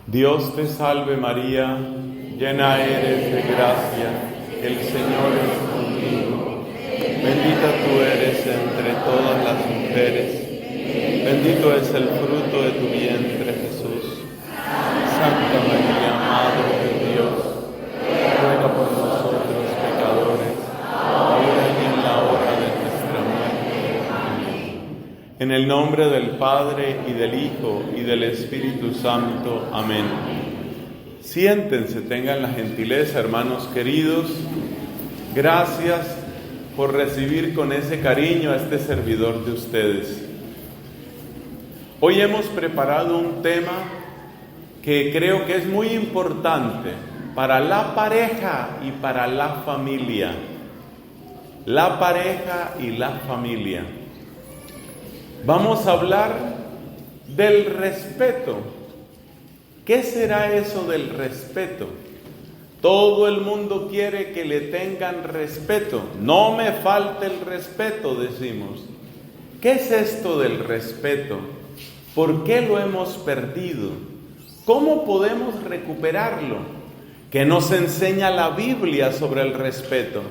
Dios te salve María, llena eres de gracia, el Señor es contigo. Bendita tú eres entre todas las mujeres, bendito es el fruto de tu vientre, Jesús. Santa María, Madre de Dios, ruega por nosotros pecadores, ahora y en la hora de nuestra muerte. Amén. En el nombre del Padre, y del Hijo, y del Espíritu Santo. Amén. Siéntense, tengan la gentileza, hermanos queridos. Gracias por recibir con ese cariño a este servidor de ustedes. Hoy hemos preparado un tema que creo que es muy importante para la pareja y para la familia. La pareja y la familia. Vamos a hablar del respeto. ¿Qué será eso del respeto? Todo el mundo quiere que le tengan respeto. No me falte el respeto, decimos. ¿Qué es esto del respeto? ¿Por qué lo hemos perdido? ¿Cómo podemos recuperarlo? ¿Qué nos enseña la Biblia sobre el respeto?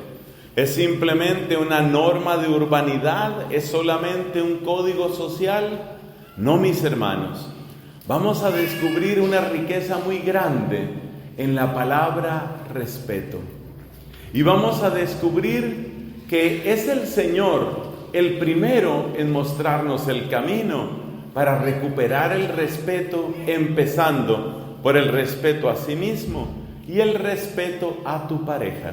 ¿Es simplemente una norma de urbanidad? ¿Es solamente un código social? No, mis hermanos. Vamos a descubrir una riqueza muy grande en la palabra respeto. Y vamos a descubrir que es el Señor el primero en mostrarnos el camino para recuperar el respeto, empezando por el respeto a sí mismo y el respeto a tu pareja.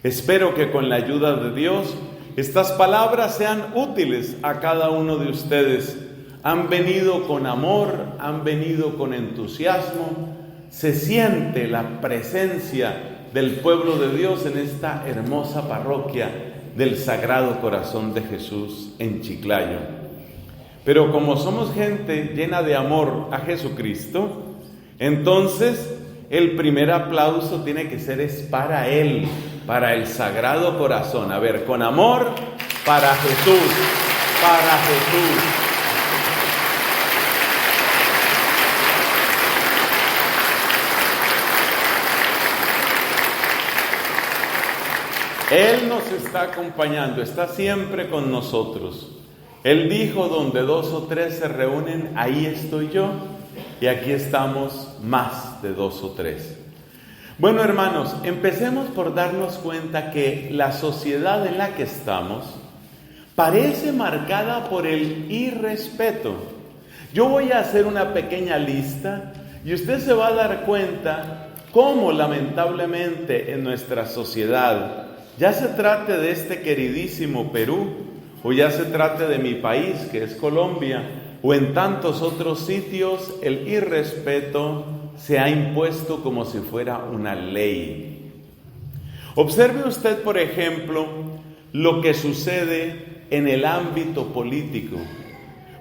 Espero que con la ayuda de Dios estas palabras sean útiles a cada uno de ustedes. Han venido con amor, han venido con entusiasmo. Se siente la presencia del pueblo de Dios en esta hermosa parroquia del Sagrado Corazón de Jesús en Chiclayo. Pero como somos gente llena de amor a Jesucristo, entonces el primer aplauso tiene que ser para Él, para el Sagrado Corazón. A ver, con amor, para Jesús, para Jesús. Él nos está acompañando, está siempre con nosotros. Él dijo, donde 2 o 3 se reúnen, ahí estoy yo. Y aquí estamos más de 2 o 3. Bueno, hermanos, empecemos por darnos cuenta que la sociedad en la que estamos parece marcada por el irrespeto. Yo voy a hacer una pequeña lista y usted se va a dar cuenta cómo lamentablemente en nuestra sociedad, ya se trate de este queridísimo Perú, o ya se trate de mi país, que es Colombia, o en tantos otros sitios, el irrespeto se ha impuesto como si fuera una ley. Observe usted, por ejemplo, lo que sucede en el ámbito político.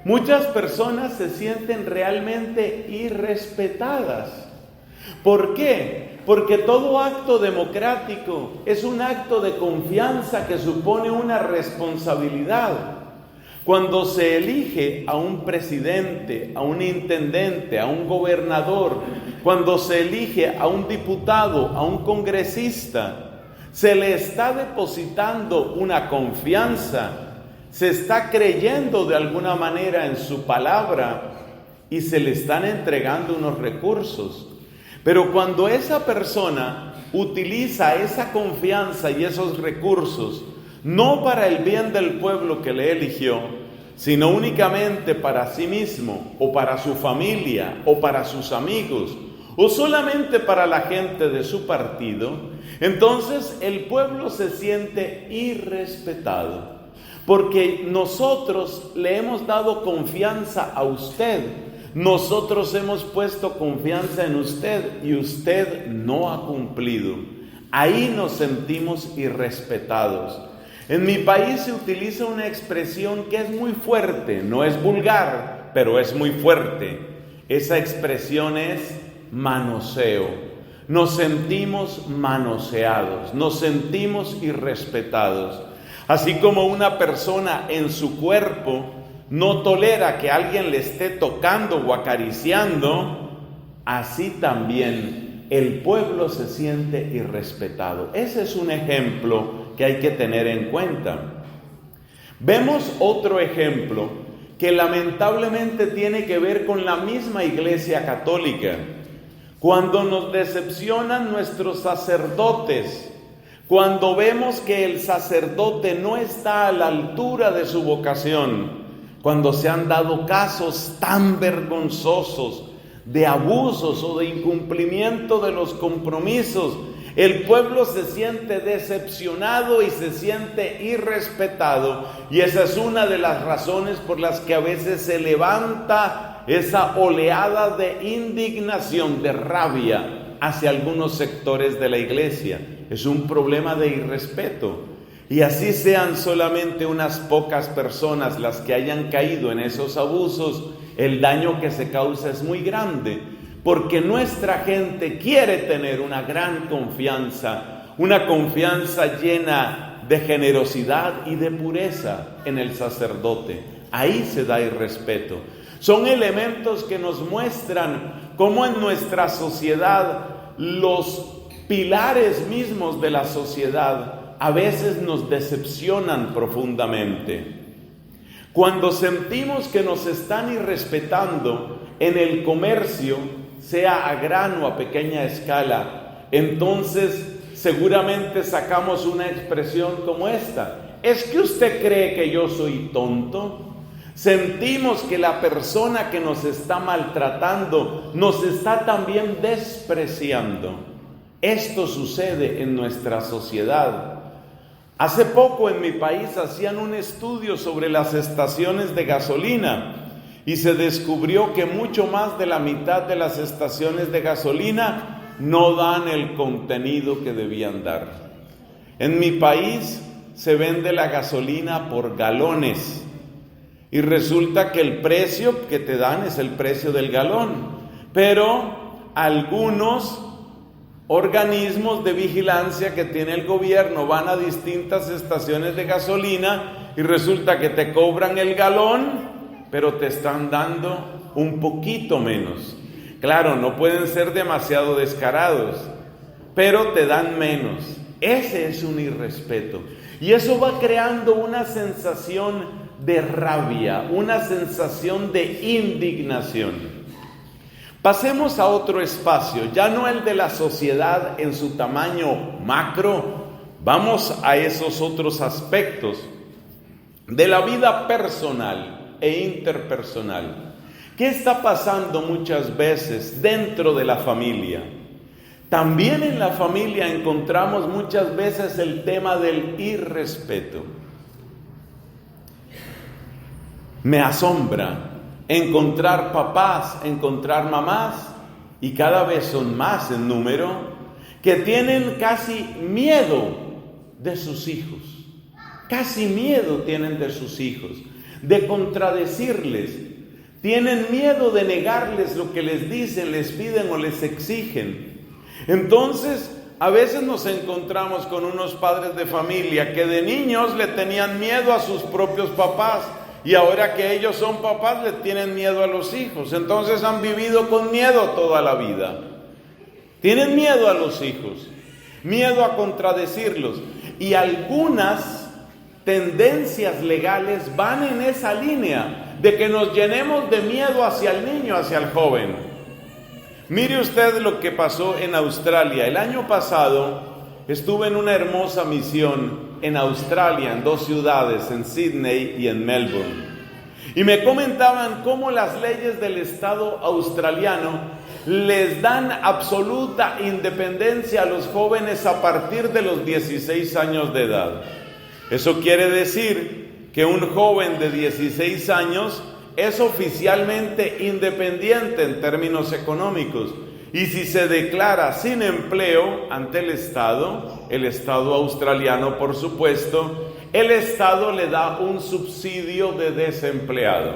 Muchas personas se sienten realmente irrespetadas. ¿Por qué? Porque todo acto democrático es un acto de confianza que supone una responsabilidad. Cuando se elige a un presidente, a un intendente, a un gobernador, cuando se elige a un diputado, a un congresista, se le está depositando una confianza, se está creyendo de alguna manera en su palabra y se le están entregando unos recursos. Pero cuando esa persona utiliza esa confianza y esos recursos, no para el bien del pueblo que le eligió, sino únicamente para sí mismo, o para su familia, o para sus amigos, o solamente para la gente de su partido, entonces el pueblo se siente irrespetado. Porque nosotros le hemos dado confianza a usted. Nosotros hemos puesto confianza en usted y usted no ha cumplido. Ahí nos sentimos irrespetados. En mi país se utiliza una expresión que es muy fuerte, no es vulgar, pero es muy fuerte. Esa expresión es manoseo. Nos sentimos manoseados, nos sentimos irrespetados. Así como una persona en su cuerpo no tolera que alguien le esté tocando o acariciando, así también el pueblo se siente irrespetado. Ese es un ejemplo que hay que tener en cuenta. Vemos otro ejemplo que lamentablemente tiene que ver con la misma Iglesia Católica. Cuando nos decepcionan nuestros sacerdotes, cuando vemos que el sacerdote no está a la altura de su vocación, cuando se han dado casos tan vergonzosos de abusos o de incumplimiento de los compromisos, el pueblo se siente decepcionado y se siente irrespetado, y esa es una de las razones por las que a veces se levanta esa oleada de indignación, de rabia hacia algunos sectores de la iglesia. Es un problema de irrespeto, y así sean solamente unas pocas personas las que hayan caído en esos abusos, el daño que se causa es muy grande, porque nuestra gente quiere tener una gran confianza, una confianza llena de generosidad y de pureza en el sacerdote. Ahí se da irrespeto. Son elementos que nos muestran cómo en nuestra sociedad los pilares mismos de la sociedad a veces nos decepcionan profundamente. Cuando sentimos que nos están irrespetando en el comercio, sea a gran o a pequeña escala, entonces seguramente sacamos una expresión como esta: ¿es que usted cree que yo soy tonto? Sentimos que la persona que nos está maltratando nos está también despreciando. Esto sucede en nuestra sociedad. Hace poco en mi país hacían un estudio sobre las estaciones de gasolina y se descubrió que mucho más de la mitad de las estaciones de gasolina no dan el contenido que debían dar. En mi país se vende la gasolina por galones y resulta que el precio que te dan es el precio del galón, pero algunos organismos de vigilancia que tiene el gobierno van a distintas estaciones de gasolina y resulta que te cobran el galón, pero te están dando un poquito menos. Claro, no pueden ser demasiado descarados, pero te dan menos. Ese es un irrespeto. Y eso va creando una sensación de rabia, una sensación de indignación. Pasemos a otro espacio, ya no el de la sociedad en su tamaño macro, vamos a esos otros aspectos de la vida personal e interpersonal. ¿Qué está pasando muchas veces dentro de la familia? También en la familia encontramos muchas veces el tema del irrespeto. Me asombra encontrar papás, encontrar mamás, y cada vez son más en número, que tienen casi miedo de sus hijos. Casi miedo tienen de sus hijos, de contradecirles. Tienen miedo de negarles lo que les dicen, les piden o les exigen. Entonces, a veces nos encontramos con unos padres de familia que de niños le tenían miedo a sus propios papás, y ahora que ellos son papás le tienen miedo a los hijos. Entonces han vivido con miedo toda la vida. Tienen miedo a los hijos, miedo a contradecirlos. Y algunas tendencias legales van en esa línea de que nos llenemos de miedo hacia el niño, hacia el joven. Mire usted lo que pasó en Australia. El año pasado estuve en una hermosa misión en Australia, en 2 ciudades, en Sydney y en Melbourne. Y me comentaban cómo las leyes del Estado australiano les dan absoluta independencia a los jóvenes a partir de los 16 años de edad. Eso quiere decir que un joven de 16 años es oficialmente independiente en términos económicos. Y si se declara sin empleo ante el Estado australiano, por supuesto, el Estado le da un subsidio de desempleado.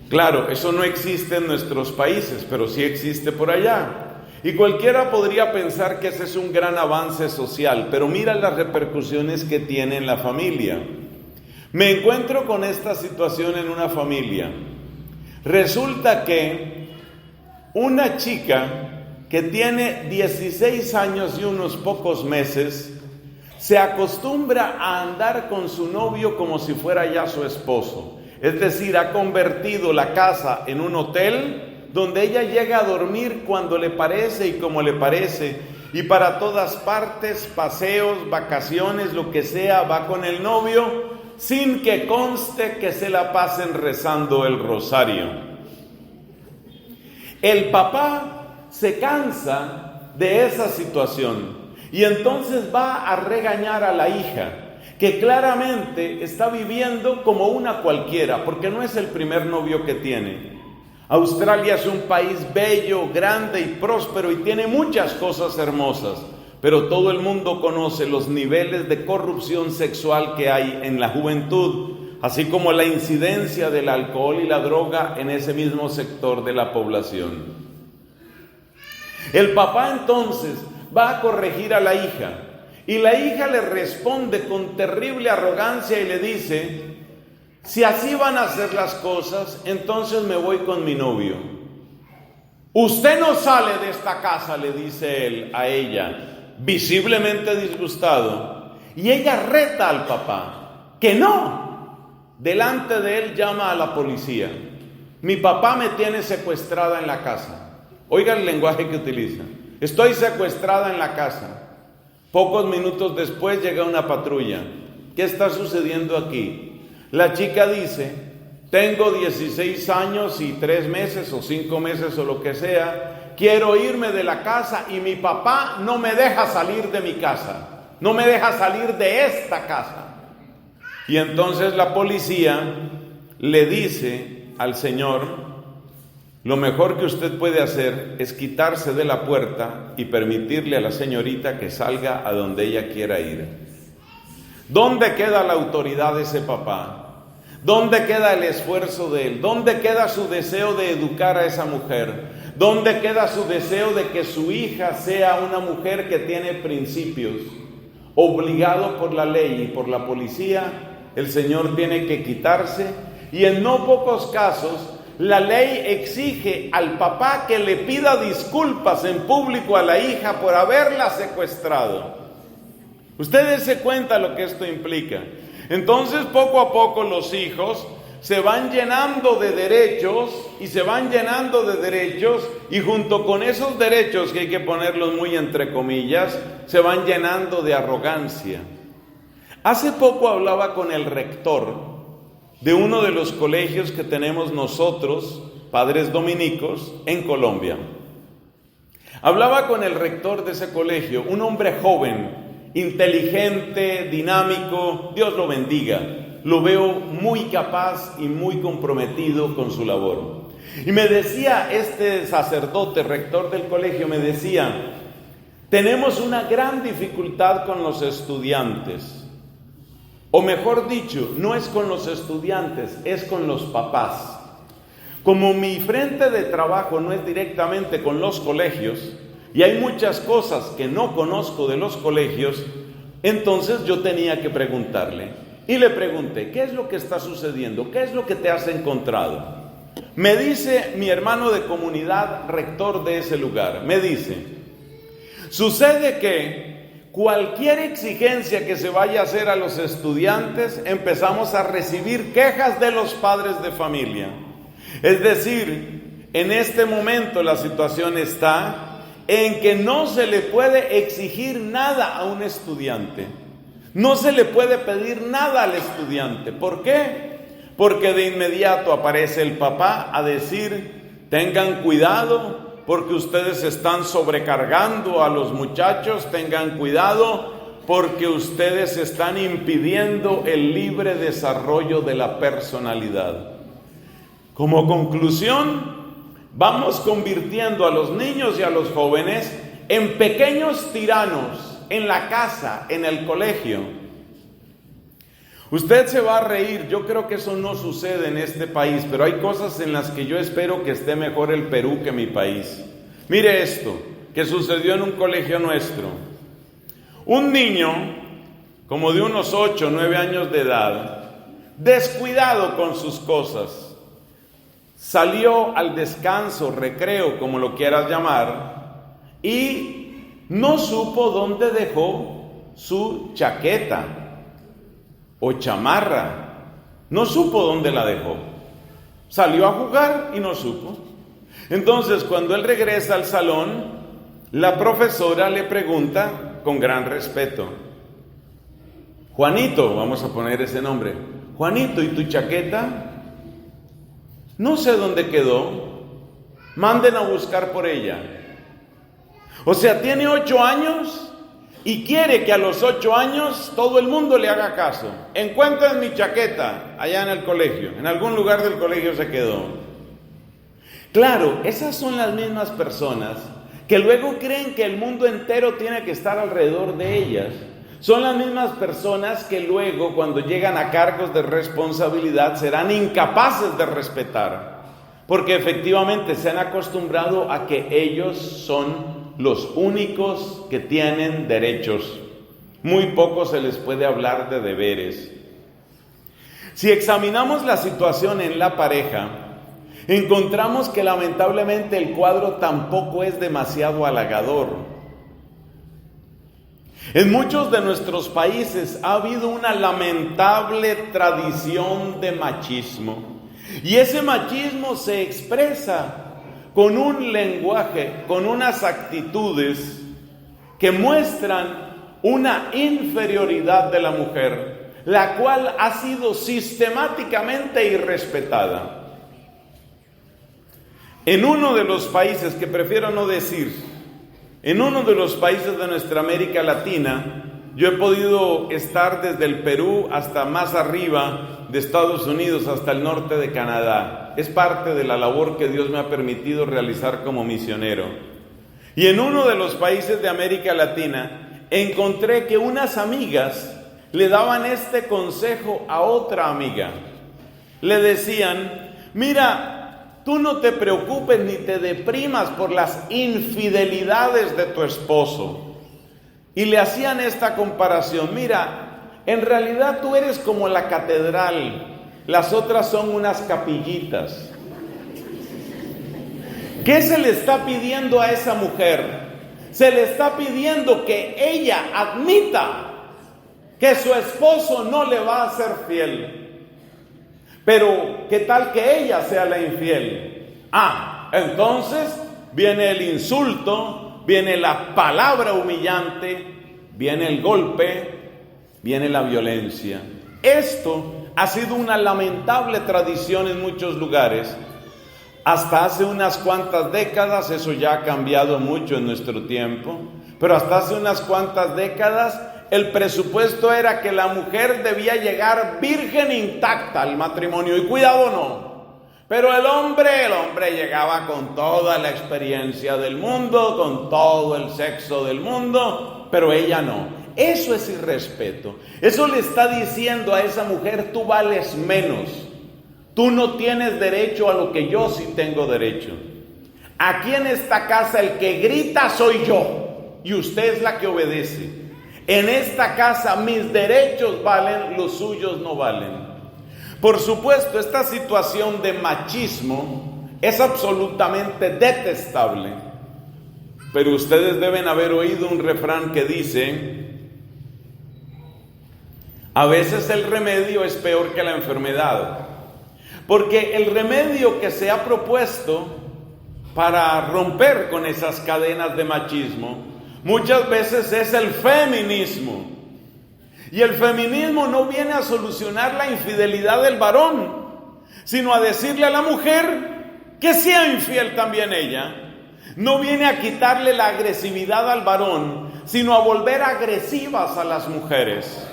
Claro, eso no existe en nuestros países, pero sí existe por allá. Y cualquiera podría pensar que ese es un gran avance social, pero mira las repercusiones que tiene en la familia. Me encuentro con esta situación en una familia. Resulta que una chica que tiene 16 años y unos pocos meses, se acostumbra a andar con su novio como si fuera ya su esposo. Es decir, ha convertido la casa en un hotel donde ella llega a dormir cuando le parece y como le parece. Y para todas partes, paseos, vacaciones, lo que sea, va con el novio sin que conste que se la pasen rezando el rosario. El papá se cansa de esa situación y entonces va a regañar a la hija, que claramente está viviendo como una cualquiera, porque no es el primer novio que tiene. Australia es un país bello, grande y próspero y tiene muchas cosas hermosas, pero todo el mundo conoce los niveles de corrupción sexual que hay en la juventud, así como la incidencia del alcohol y la droga en ese mismo sector de la población. El papá entonces va a corregir a la hija y la hija le responde con terrible arrogancia y le dice: si así van a ser las cosas, entonces me voy con mi novio. Usted no sale de esta casa, le dice él a ella, visiblemente disgustado. Y ella reta al papá, que no. Delante de él llama a la policía. Mi papá me tiene secuestrada en la casa. Oiga el lenguaje que utiliza. Estoy secuestrada en la casa. Pocos minutos después llega una patrulla. ¿Qué está sucediendo aquí? La chica dice: tengo 16 años y 3 meses o 5 meses o lo que sea. Quiero irme de la casa y mi papá no me deja salir de mi casa. No me deja salir de esta casa. Y entonces la policía le dice al señor: lo mejor que usted puede hacer es quitarse de la puerta y permitirle a la señorita que salga a donde ella quiera ir. ¿Dónde queda la autoridad de ese papá? ¿Dónde queda el esfuerzo de él? ¿Dónde queda su deseo de educar a esa mujer? ¿Dónde queda su deseo de que su hija sea una mujer que tiene principios? Obligado por la ley y por la policía, el señor tiene que quitarse, y en no pocos casos la ley exige al papá que le pida disculpas en público a la hija por haberla secuestrado. Ustedes se cuentan lo que esto implica. Entonces, poco a poco los hijos se van llenando de derechos y se van llenando de derechos, y junto con esos derechos, que hay que ponerlos muy entre comillas, se van llenando de arrogancia. Hace poco hablaba con el rector de uno de los colegios que tenemos nosotros, padres dominicos, en Colombia. Hablaba con el rector de ese colegio, un hombre joven, inteligente, dinámico, Dios lo bendiga. Lo veo muy capaz y muy comprometido con su labor. Y me decía este sacerdote, rector del colegio, me decía: tenemos una gran dificultad con los estudiantes. O mejor dicho, no es con los estudiantes, es con los papás. Como mi frente de trabajo no es directamente con los colegios, y hay muchas cosas que no conozco de los colegios, entonces yo tenía que preguntarle. Y le pregunté: ¿qué es lo que está sucediendo? ¿Qué es lo que te has encontrado? Me dice mi hermano de comunidad, rector de ese lugar, me dice: sucede que cualquier exigencia que se vaya a hacer a los estudiantes, empezamos a recibir quejas de los padres de familia. Es decir, en este momento la situación está en que no se le puede exigir nada a un estudiante. No se le puede pedir nada al estudiante. ¿Por qué? Porque de inmediato aparece el papá a decir: tengan cuidado, porque ustedes están sobrecargando a los muchachos, tengan cuidado, porque ustedes están impidiendo el libre desarrollo de la personalidad. Como conclusión, vamos convirtiendo a los niños y a los jóvenes en pequeños tiranos, en la casa, en el colegio. Usted se va a reír, yo creo que eso no sucede en este país, pero hay cosas en las que yo espero que esté mejor el Perú que mi país. Mire esto, que sucedió en un colegio nuestro. Un niño, como de unos 8 o 9 años de edad, descuidado con sus cosas, salió al descanso, recreo, como lo quieras llamar, y no supo dónde dejó su chaqueta o chamarra. No supo dónde la dejó. Salió a jugar y no supo. Entonces, cuando él regresa al salón, la profesora le pregunta con gran respeto: Juanito, vamos a poner ese nombre, Juanito, ¿y tu chaqueta? No sé dónde quedó. Manden a buscar por ella. O sea, tiene 8 años y quiere que a los 8 años todo el mundo le haga caso. Encuentren mi chaqueta allá en el colegio. En algún lugar del colegio se quedó. Claro, esas son las mismas personas que luego creen que el mundo entero tiene que estar alrededor de ellas. Son las mismas personas que luego, cuando llegan a cargos de responsabilidad, serán incapaces de respetar, porque efectivamente se han acostumbrado a que ellos son los únicos que tienen derechos. Muy poco se les puede hablar de deberes. Si examinamos la situación en la pareja, encontramos que lamentablemente el cuadro tampoco es demasiado halagador. En muchos de nuestros países ha habido una lamentable tradición de machismo, y ese machismo se expresa con un lenguaje, con unas actitudes que muestran una inferioridad de la mujer, la cual ha sido sistemáticamente irrespetada. En uno de los países, que prefiero no decir, en uno de los países de nuestra América Latina, yo he podido estar desde el Perú hasta más arriba de Estados Unidos, hasta el norte de Canadá. Es parte de la labor que Dios me ha permitido realizar como misionero. Y en uno de los países de América Latina, encontré que unas amigas le daban este consejo a otra amiga. Le decían: mira, tú no te preocupes ni te deprimas por las infidelidades de tu esposo. Y le hacían esta comparación: mira, en realidad tú eres como la catedral, las otras son unas capillitas. ¿Qué se le está pidiendo a esa mujer? Se le está pidiendo que ella admita que su esposo no le va a ser fiel. Pero, ¿qué tal que ella sea la infiel? Entonces viene el insulto, viene la palabra humillante, viene el golpe, viene la violencia. Esto ha sido una lamentable tradición en muchos lugares. Hasta hace unas cuantas décadas, eso ya ha cambiado mucho en nuestro tiempo, pero hasta hace unas cuantas décadas el presupuesto era que la mujer debía llegar virgen intacta al matrimonio, y cuidado no, pero el hombre llegaba con toda la experiencia del mundo, con todo el sexo del mundo, pero ella no. Eso es irrespeto. Eso le está diciendo a esa mujer: tú vales menos, tú no tienes derecho a lo que yo sí tengo derecho. Aquí en esta casa el que grita soy yo, y usted es la que obedece. En esta casa mis derechos valen, los suyos no valen. Por supuesto, esta situación de machismo es absolutamente detestable. Pero ustedes deben haber oído un refrán que dice: a veces el remedio es peor que la enfermedad. Porque el remedio que se ha propuesto para romper con esas cadenas de machismo muchas veces es el feminismo. Y el feminismo no viene a solucionar la infidelidad del varón, sino a decirle a la mujer que sea infiel también ella. No viene a quitarle la agresividad al varón, sino a volver agresivas a las mujeres.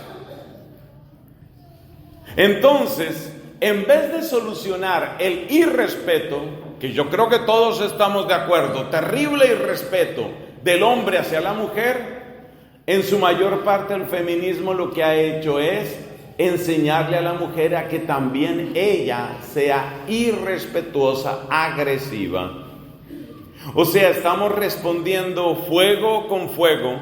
Entonces, en vez de solucionar el irrespeto, que yo creo que todos estamos de acuerdo, terrible irrespeto del hombre hacia la mujer, en su mayor parte el feminismo lo que ha hecho es enseñarle a la mujer a que también ella sea irrespetuosa, agresiva. O sea, estamos respondiendo fuego con fuego.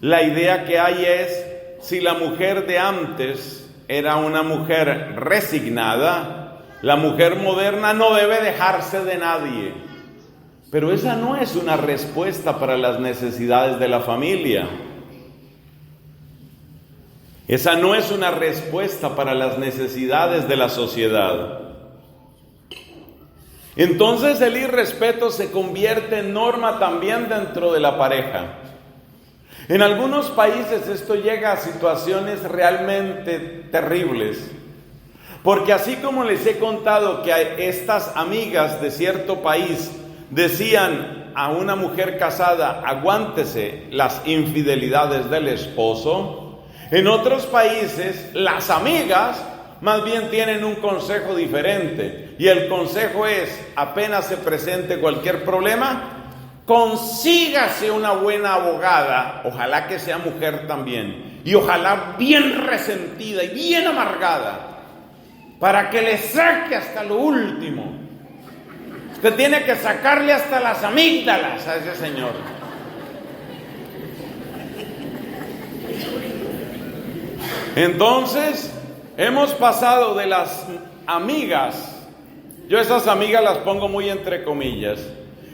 La idea que hay es: si la mujer de antes era una mujer resignada, La mujer moderna no debe dejarse de nadie. Pero esa no es una respuesta para las necesidades de la familia. Esa no es una respuesta para las necesidades de la sociedad. Entonces el irrespeto se convierte en norma también dentro de la pareja. En algunos países esto llega a situaciones realmente terribles. Porque así como les he contado que estas amigas de cierto país decían a una mujer casada, aguántese las infidelidades del esposo, en otros países las amigas más bien tienen un consejo diferente. Y el consejo es, apenas se presente cualquier problema, consígase una buena abogada, ojalá que sea mujer también, y ojalá bien resentida y bien amargada, para que le saque hasta lo último. Usted tiene que sacarle hasta las amígdalas a ese señor. Entonces, hemos pasado de las amigas, yo esas amigas las pongo muy entre comillas,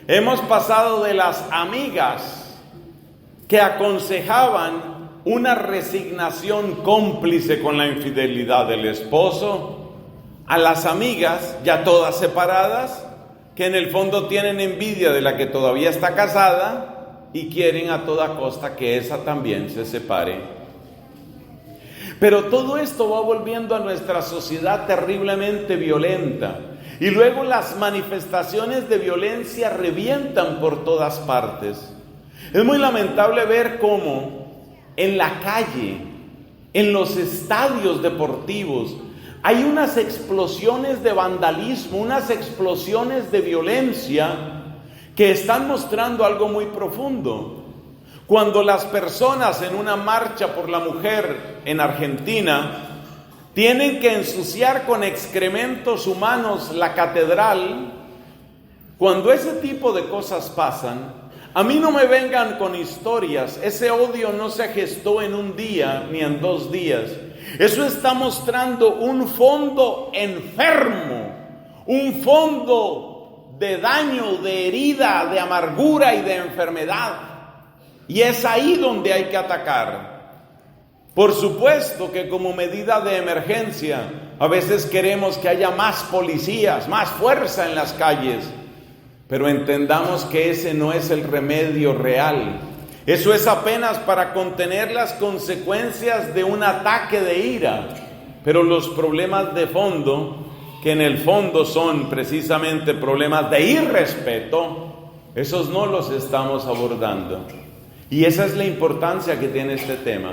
hemos pasado de las amigas que aconsejaban una resignación cómplice con la infidelidad del esposo, a las amigas ya todas separadas, que en el fondo tienen envidia de la que todavía está casada y quieren a toda costa que esa también se separe. Pero todo esto va volviendo a nuestra sociedad terriblemente violenta. Y luego las manifestaciones de violencia revientan por todas partes. Es muy lamentable ver cómo en la calle, en los estadios deportivos, hay unas explosiones de vandalismo, unas explosiones de violencia que están mostrando algo muy profundo. Cuando las personas en una marcha por la mujer en Argentina tienen que ensuciar con excrementos humanos la catedral, cuando ese tipo de cosas pasan, a mí no me vengan con historias. Ese odio no se gestó en un día ni en 2 días. Eso está mostrando un fondo enfermo, un fondo de daño, de herida, de amargura y de enfermedad. Y es ahí donde hay que atacar. Por supuesto que como medida de emergencia, a veces queremos que haya más policías, más fuerza en las calles, pero entendamos que ese no es el remedio real. Eso es apenas para contener las consecuencias de un ataque de ira, pero los problemas de fondo, que en el fondo son precisamente problemas de irrespeto, esos no los estamos abordando. Y esa es la importancia que tiene este tema.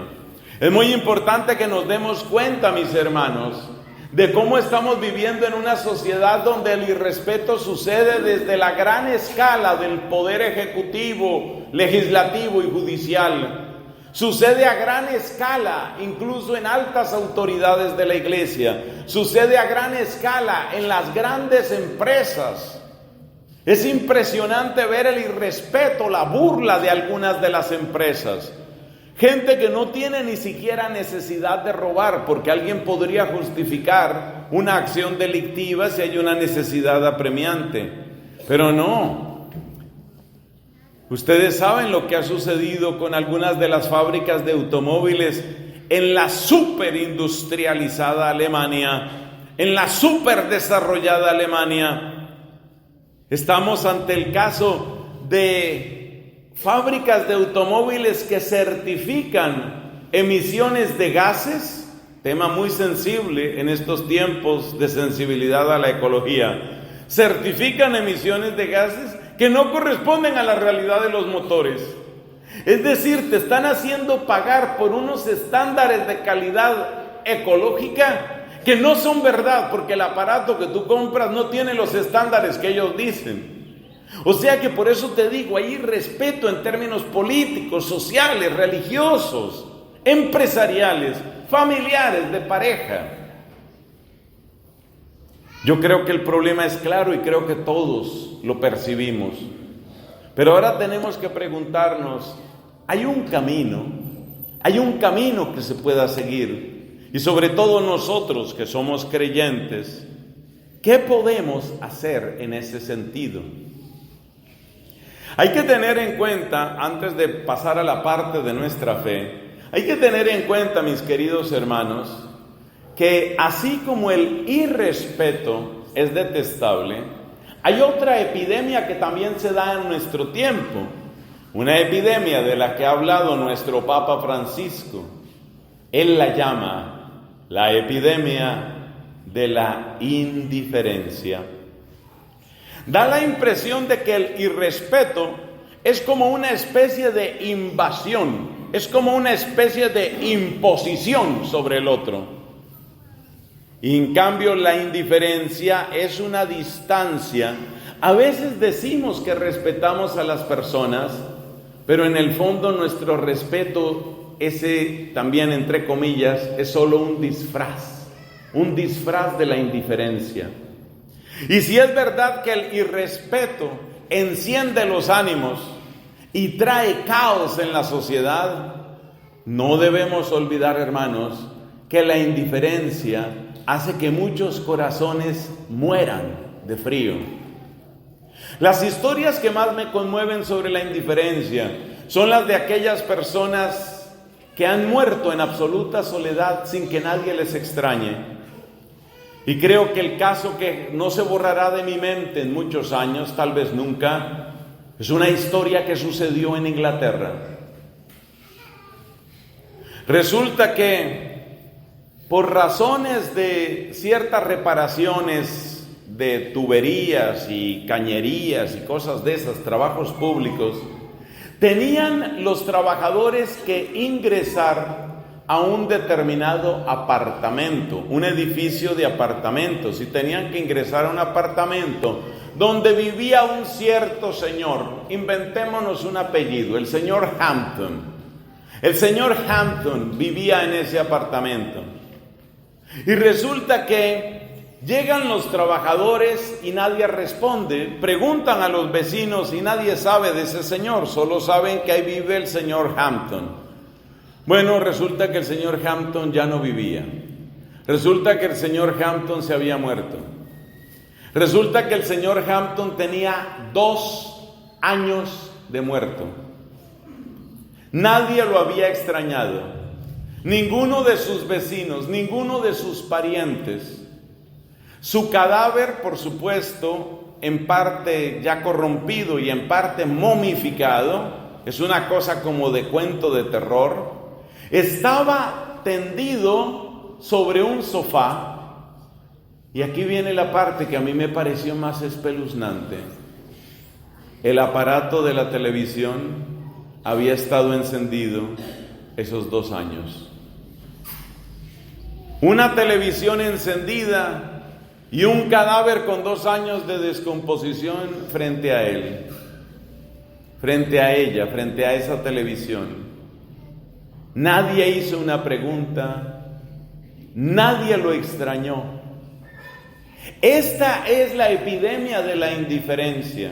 Es muy importante que nos demos cuenta, mis hermanos, de cómo estamos viviendo en una sociedad donde el irrespeto sucede desde la gran escala del poder ejecutivo, legislativo y judicial. Sucede a gran escala, incluso en altas autoridades de la iglesia. Sucede a gran escala en las grandes empresas. Es impresionante ver el irrespeto, la burla de algunas de las empresas. Gente que no tiene ni siquiera necesidad de robar, porque alguien podría justificar una acción delictiva si hay una necesidad apremiante. Pero no. Ustedes saben lo que ha sucedido con algunas de las fábricas de automóviles en la superindustrializada Alemania, en la superdesarrollada Alemania. Estamos ante el caso de fábricas de automóviles que certifican emisiones de gases, tema muy sensible en estos tiempos de sensibilidad a la ecología. Certifican emisiones de gases que no corresponden a la realidad de los motores. Es decir, te están haciendo pagar por unos estándares de calidad ecológica que no son verdad, porque el aparato que tú compras no tiene los estándares que ellos dicen. O sea que por eso te digo, hay irrespeto en términos políticos, sociales, religiosos, empresariales, familiares, de pareja. Yo creo que el problema es claro y creo que todos lo percibimos. Pero ahora tenemos que preguntarnos, ¿hay un camino que se pueda seguir? Y sobre todo nosotros que somos creyentes, ¿Qué podemos hacer en ese sentido? Hay que tener en cuenta, antes de pasar a la parte de nuestra fe, hay que tener en cuenta, mis queridos hermanos, que así como el irrespeto es detestable, hay otra epidemia que también se da en nuestro tiempo, una epidemia de la que ha hablado nuestro Papa Francisco. Él la llama la epidemia de la indiferencia. Da la impresión de que el irrespeto es como una especie de invasión, es como una especie de imposición sobre el otro. Y en cambio la indiferencia es una distancia. A veces decimos que respetamos a las personas, pero en el fondo nuestro respeto, ese también entre comillas, es solo un disfraz de la indiferencia. Y si es verdad que el irrespeto enciende los ánimos y trae caos en la sociedad, no debemos olvidar, hermanos, que la indiferencia hace que muchos corazones mueran de frío. Las historias que más me conmueven sobre la indiferencia son las de aquellas personas que han muerto en absoluta soledad sin que nadie les extrañe. Y creo que el caso que no se borrará de mi mente en muchos años, tal vez nunca, es una historia que sucedió en Inglaterra. Resulta que por razones de ciertas reparaciones de tuberías y cañerías y cosas de esas, trabajos públicos, tenían los trabajadores que ingresar a un determinado apartamento, un edificio de apartamentos, y tenían que ingresar a un apartamento donde vivía un cierto señor. Inventémonos un apellido, el señor Hampton. El señor Hampton vivía en ese apartamento. Y resulta que llegan los trabajadores y nadie responde. Preguntan a los vecinos y nadie sabe de ese señor, solo saben que ahí vive el señor Hampton. Bueno, resulta que el señor Hampton ya no vivía. Resulta que el señor Hampton se había muerto. Resulta que el señor Hampton tenía 2 años de muerto. Nadie lo había extrañado. Ninguno de sus vecinos, ninguno de sus parientes. Su cadáver, por supuesto, en parte ya corrompido y en parte momificado, es una cosa como de cuento de terror, estaba tendido sobre un sofá. Y aquí viene la parte que a mí me pareció más espeluznante. El aparato de la televisión había estado encendido esos 2 años. Una televisión encendida y un cadáver con 2 años de descomposición frente a él, frente a ella, frente a esa televisión. Nadie hizo una pregunta, nadie lo extrañó. Esta es la epidemia de la indiferencia.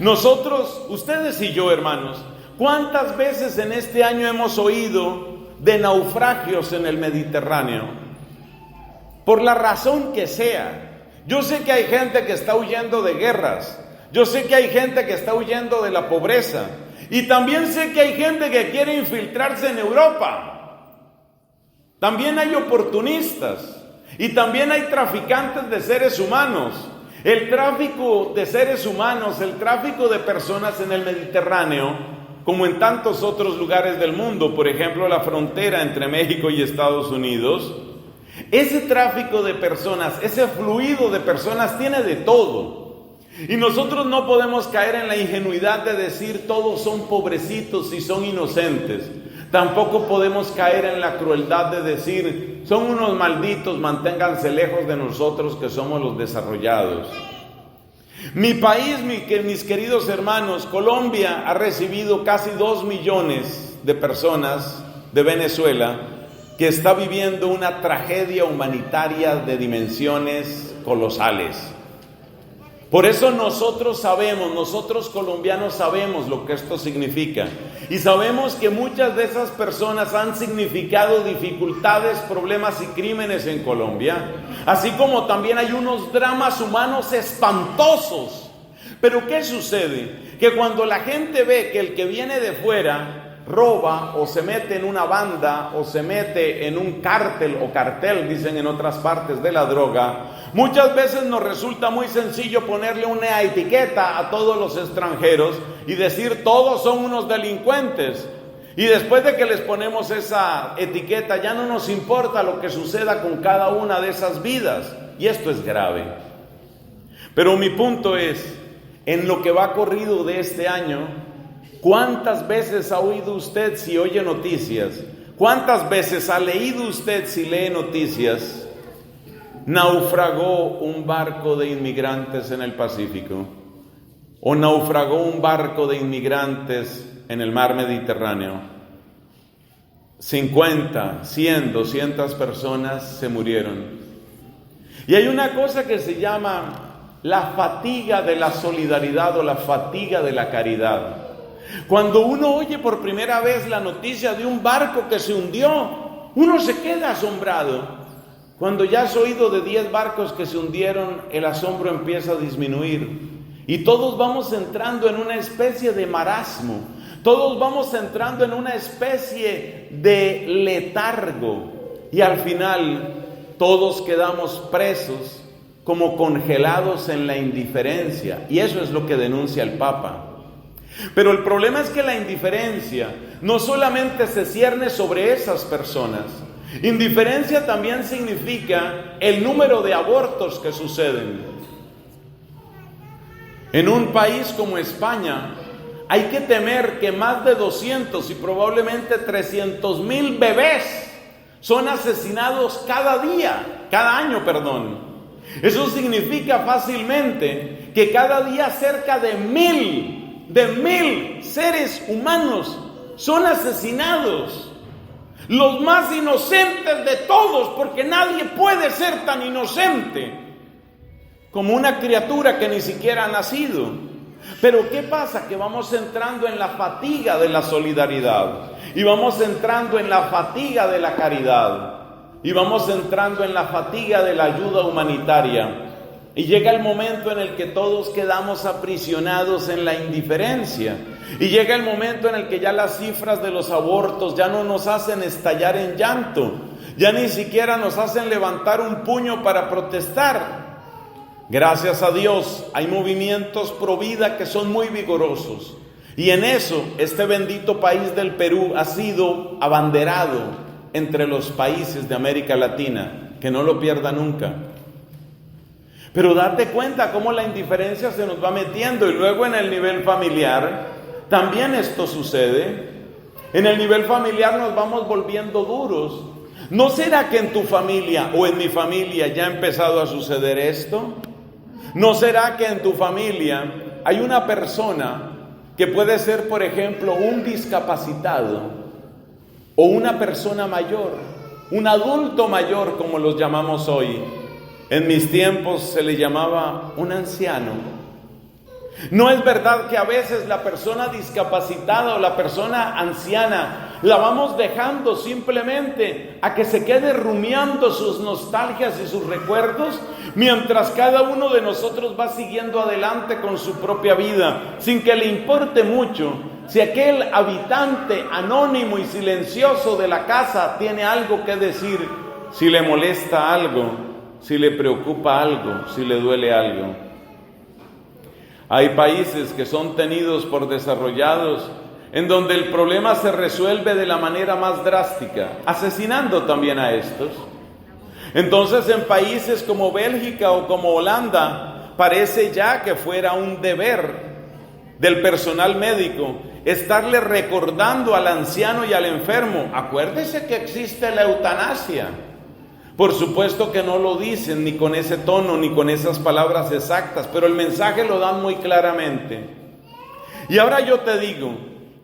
Nosotros, ustedes y yo, hermanos, ¿cuántas veces en este año hemos oído de naufragios en el Mediterráneo? Por la razón que sea. Yo sé que hay gente que está huyendo de guerras. Yo sé que hay gente que está huyendo de la pobreza. Y también sé que hay gente que quiere infiltrarse en Europa. También hay oportunistas. Y también hay traficantes de seres humanos. El tráfico de seres humanos, el tráfico de personas en el Mediterráneo, como en tantos otros lugares del mundo, por ejemplo la frontera entre México y Estados Unidos, ese tráfico de personas, ese fluido de personas tiene de todo. Y nosotros no podemos caer en la ingenuidad de decir todos son pobrecitos y son inocentes. Tampoco podemos caer en la crueldad de decir son unos malditos, manténganse lejos de nosotros que somos los desarrollados. Mi país, mis queridos hermanos, Colombia ha recibido casi 2 millones de personas de Venezuela que está viviendo una tragedia humanitaria de dimensiones colosales. Por eso nosotros colombianos sabemos lo que esto significa. Y sabemos que muchas de esas personas han significado dificultades, problemas y crímenes en Colombia. Así como también hay unos dramas humanos espantosos. Pero ¿qué sucede? Que cuando la gente ve que el que viene de fuera roba o se mete en una banda o se mete en un cártel o cartel, dicen en otras partes, de la droga, muchas veces nos resulta muy sencillo ponerle una etiqueta a todos los extranjeros y decir todos son unos delincuentes. Y después de que les ponemos esa etiqueta ya no nos importa lo que suceda con cada una de esas vidas. Y esto es grave. Pero mi punto es, en lo que va corrido de este año, ¿cuántas veces ha oído usted si oye noticias? ¿Cuántas veces ha leído usted si lee noticias? Naufragó un barco de inmigrantes en el Pacífico, o naufragó un barco de inmigrantes en el mar Mediterráneo. 50, 100, 200 personas se murieron. Y hay una cosa que se llama la fatiga de la solidaridad o la fatiga de la caridad. Cuando uno oye por primera vez la noticia de un barco que se hundió, uno se queda asombrado. Cuando ya has oído de 10 barcos que se hundieron, el asombro empieza a disminuir. Y todos vamos entrando en una especie de marasmo. Todos vamos entrando en una especie de letargo. Y al final, todos quedamos presos, como congelados en la indiferencia. Y eso es lo que denuncia el Papa. Pero el problema es que la indiferencia no solamente se cierne sobre esas personas. Indiferencia también significa el número de abortos que suceden. En un país como España hay que temer que más de 200 y probablemente 300,000 bebés son asesinados cada año. Eso significa fácilmente que cada día cerca de 1,000 seres humanos son asesinados. Los más inocentes de todos, porque nadie puede ser tan inocente como una criatura que ni siquiera ha nacido. Pero ¿qué pasa? Que vamos entrando en la fatiga de la solidaridad, y vamos entrando en la fatiga de la caridad, y vamos entrando en la fatiga de la ayuda humanitaria. Y llega el momento en el que todos quedamos aprisionados en la indiferencia. Y llega el momento en el que ya las cifras de los abortos ya no nos hacen estallar en llanto. Ya ni siquiera nos hacen levantar un puño para protestar. Gracias a Dios hay movimientos pro vida que son muy vigorosos. Y en eso este bendito país del Perú ha sido abanderado entre los países de América Latina. Que no lo pierda nunca. Pero date cuenta cómo la indiferencia se nos va metiendo. Y luego en el nivel familiar también esto sucede. En el nivel familiar nos vamos volviendo duros. ¿No será que en tu familia o en mi familia ya ha empezado a suceder esto? ¿No será que en tu familia hay una persona que puede ser, por ejemplo, un discapacitado o una persona mayor, un adulto mayor como los llamamos hoy? En mis tiempos se le llamaba un anciano. ¿No es verdad que a veces la persona discapacitada o la persona anciana la vamos dejando simplemente a que se quede rumiando sus nostalgias y sus recuerdos, mientras cada uno de nosotros va siguiendo adelante con su propia vida, sin que le importe mucho si aquel habitante anónimo y silencioso de la casa tiene algo que decir, si le molesta algo, si le preocupa algo, si le duele algo? Hay países que son tenidos por desarrollados en donde el problema se resuelve de la manera más drástica, asesinando también a estos. Entonces, en países como Bélgica o como Holanda, parece ya que fuera un deber del personal médico estarle recordando al anciano y al enfermo: acuérdese que existe la eutanasia. Por supuesto que no lo dicen ni con ese tono ni con esas palabras exactas, pero el mensaje lo dan muy claramente. Y ahora yo te digo,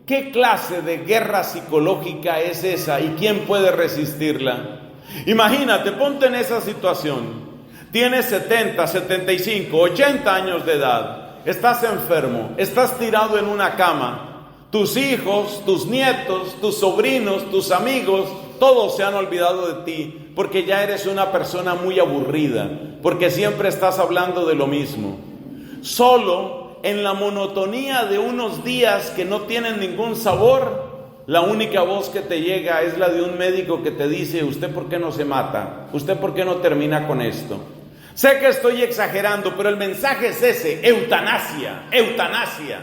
¿qué clase de guerra psicológica es esa y quién puede resistirla? Imagínate, ponte en esa situación. tienes 70, 75, 80 años de edad, estás enfermo, estás tirado en una cama, tus hijos, tus nietos, tus sobrinos, tus amigos, todos se han olvidado de ti, porque ya eres una persona muy aburrida, porque siempre estás hablando de lo mismo. Solo en la monotonía de unos días que no tienen ningún sabor, la única voz que te llega es la de un médico que te dice: ¿usted por qué no se mata? ¿Usted por qué no termina con esto? Sé que estoy exagerando, pero el mensaje es ese: eutanasia, eutanasia.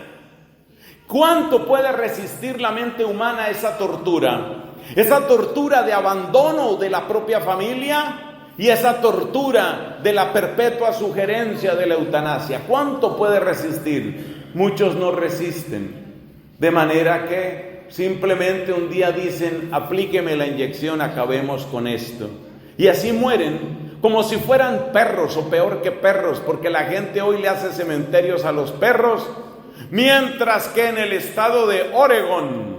¿Cuánto puede resistir la mente humana esa tortura? Esa tortura de abandono de la propia familia y esa tortura de la perpetua sugerencia de la eutanasia. ¿Cuánto puede resistir? Muchos no resisten, de manera que simplemente un día dicen: aplíqueme la inyección, acabemos con esto. Y así mueren, como si fueran perros o peor que perros, porque la gente hoy le hace cementerios a los perros, mientras que en el estado de Oregón,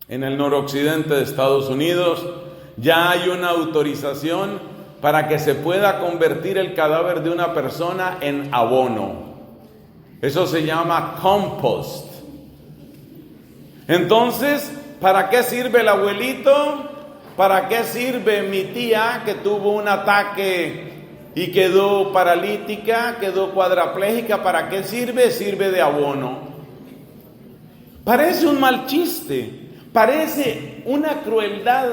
en el noroccidente de Estados Unidos, ya hay una autorización para que se pueda convertir el cadáver de una persona en abono. Eso se llama compost. Entonces, ¿para qué sirve el abuelito? ¿Para qué sirve mi tía que tuvo un ataque y quedó paralítica, quedó cuadraplégica? ¿Para qué sirve? Sirve de abono. Parece un mal chiste, parece una crueldad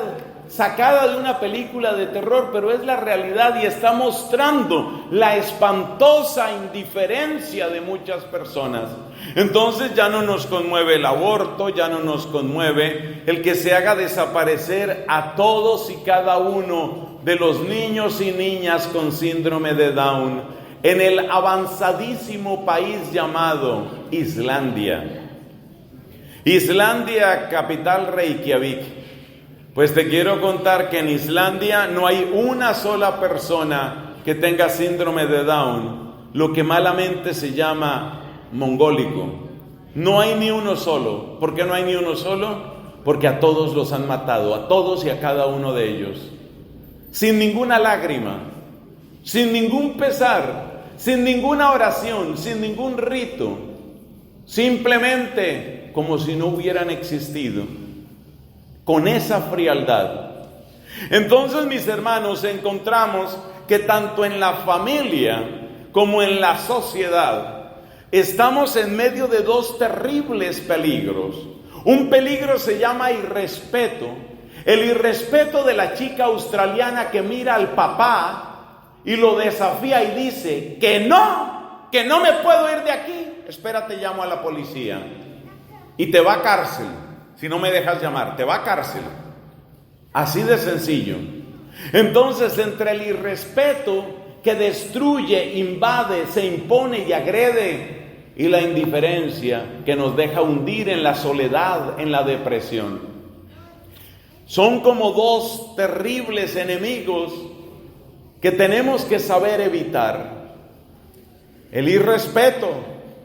sacada de una película de terror, pero es la realidad y está mostrando la espantosa indiferencia de muchas personas. Entonces ya no nos conmueve el aborto, ya no nos conmueve el que se haga desaparecer a todos y cada uno de los niños y niñas con síndrome de Down en el avanzadísimo país llamado Islandia. Islandia, capital Reykjavik. Pues te quiero contar que en Islandia no hay una sola persona que tenga síndrome de Down, lo que malamente se llama mongólico. No hay ni uno solo. ¿Por qué no hay ni uno solo? Porque a todos los han matado, a todos y a cada uno de ellos. Sin ninguna lágrima, sin ningún pesar, sin ninguna oración, sin ningún rito. Simplemente como si no hubieran existido. Con esa frialdad. Entonces, mis hermanos, encontramos que tanto en la familia como en la sociedad estamos en medio de dos terribles peligros. Un peligro se llama irrespeto. El irrespeto de la chica australiana que mira al papá y lo desafía y dice: que no me puedo ir de aquí. Espérate, llamo a la policía. Y te va a cárcel. Si no me dejas llamar, te va a cárcel. Así de sencillo. Entonces, entre el irrespeto que destruye, invade, se impone y agrede, y la indiferencia que nos deja hundir en la soledad, en la depresión, son como dos terribles enemigos que tenemos que saber evitar: el irrespeto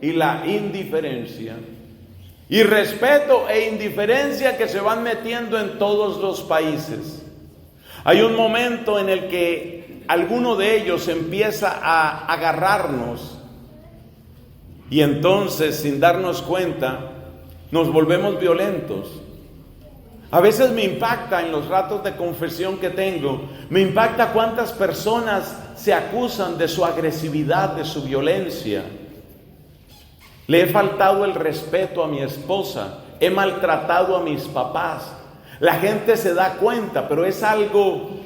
y la indiferencia. Irrespeto e indiferencia que se van metiendo en todos los países. Hay un momento en el que alguno de ellos empieza a agarrarnos y entonces, sin darnos cuenta, nos volvemos violentos. A veces me impacta en los ratos de confesión que tengo, me impacta cuántas personas se acusan de su agresividad, de su violencia. Le he faltado el respeto a mi esposa, he maltratado a mis papás. La gente se da cuenta, pero es algo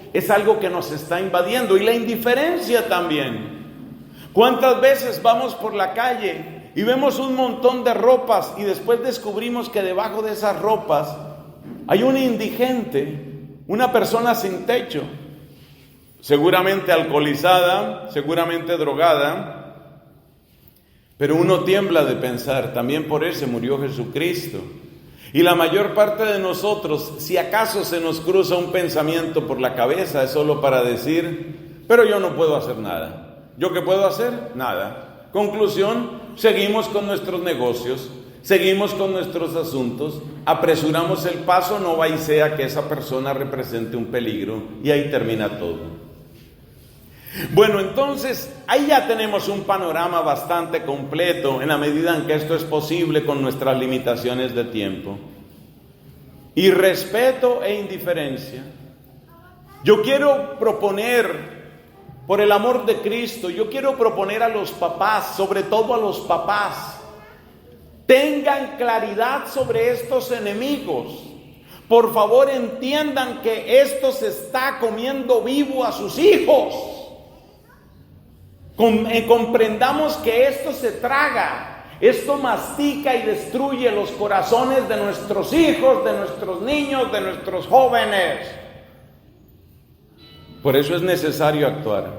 que nos está invadiendo. Y la indiferencia también. ¿Cuántas veces vamos por la calle y vemos un montón de ropas y después descubrimos que debajo de esas ropas hay un indigente, una persona sin techo, seguramente alcoholizada, seguramente drogada? Pero uno tiembla de pensar, también por él se murió Jesucristo. Y la mayor parte de nosotros, si acaso se nos cruza un pensamiento por la cabeza, es solo para decir: pero yo no puedo hacer nada. ¿Yo qué puedo hacer? Nada. Conclusión, seguimos con nuestros negocios, seguimos con nuestros asuntos, apresuramos el paso, no va y sea que esa persona represente un peligro, y ahí termina todo. Bueno, entonces ahí ya tenemos un panorama bastante completo en la medida en que esto es posible con nuestras limitaciones de tiempo. Y respeto e indiferencia. Yo quiero proponer, por el amor de Cristo, yo quiero proponer a los papás, sobre todo a los papás, tengan claridad sobre estos enemigos. Por favor, entiendan que esto se está comiendo vivo a sus hijos. Comprendamos que esto se traga, esto mastica y destruye los corazones de nuestros hijos, de nuestros niños, de nuestros jóvenes. Por eso es necesario actuar.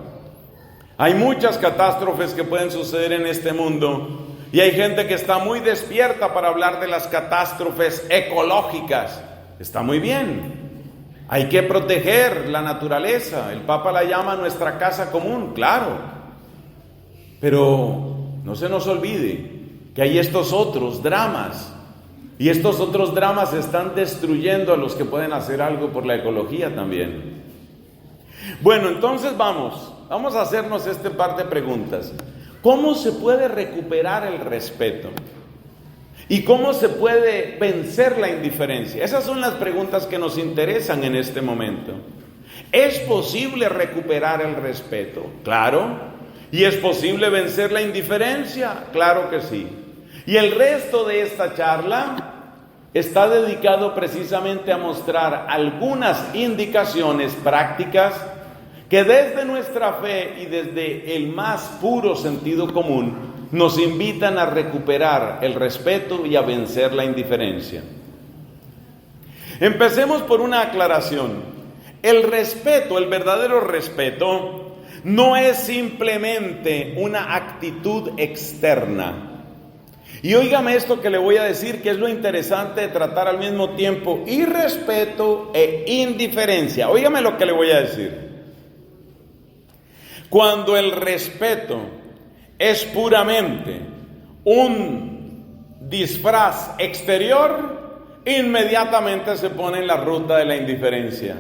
Hay muchas catástrofes que pueden suceder en este mundo y hay gente que está muy despierta para hablar de las catástrofes ecológicas. Está muy bien. Hay que proteger la naturaleza. El Papa la llama nuestra casa común, claro. Pero no se nos olvide que hay estos otros dramas. Y estos otros dramas están destruyendo a los que pueden hacer algo por la ecología también. Bueno, entonces vamos a hacernos este par de preguntas. ¿Cómo se puede recuperar el respeto? ¿Y cómo se puede vencer la indiferencia? Esas son las preguntas que nos interesan en este momento. ¿Es posible recuperar el respeto? Claro. ¿Y es posible vencer la indiferencia? Claro que sí. Y el resto de esta charla está dedicado precisamente a mostrar algunas indicaciones prácticas que desde nuestra fe y desde el más puro sentido común nos invitan a recuperar el respeto y a vencer la indiferencia. Empecemos por una aclaración. El respeto, el verdadero respeto, no es simplemente una actitud externa. Y óigame esto que le voy a decir, que es lo interesante de tratar al mismo tiempo irrespeto e indiferencia. Óigame lo que le voy a decir. Cuando el respeto es puramente un disfraz exterior, inmediatamente se pone en la ruta de la indiferencia.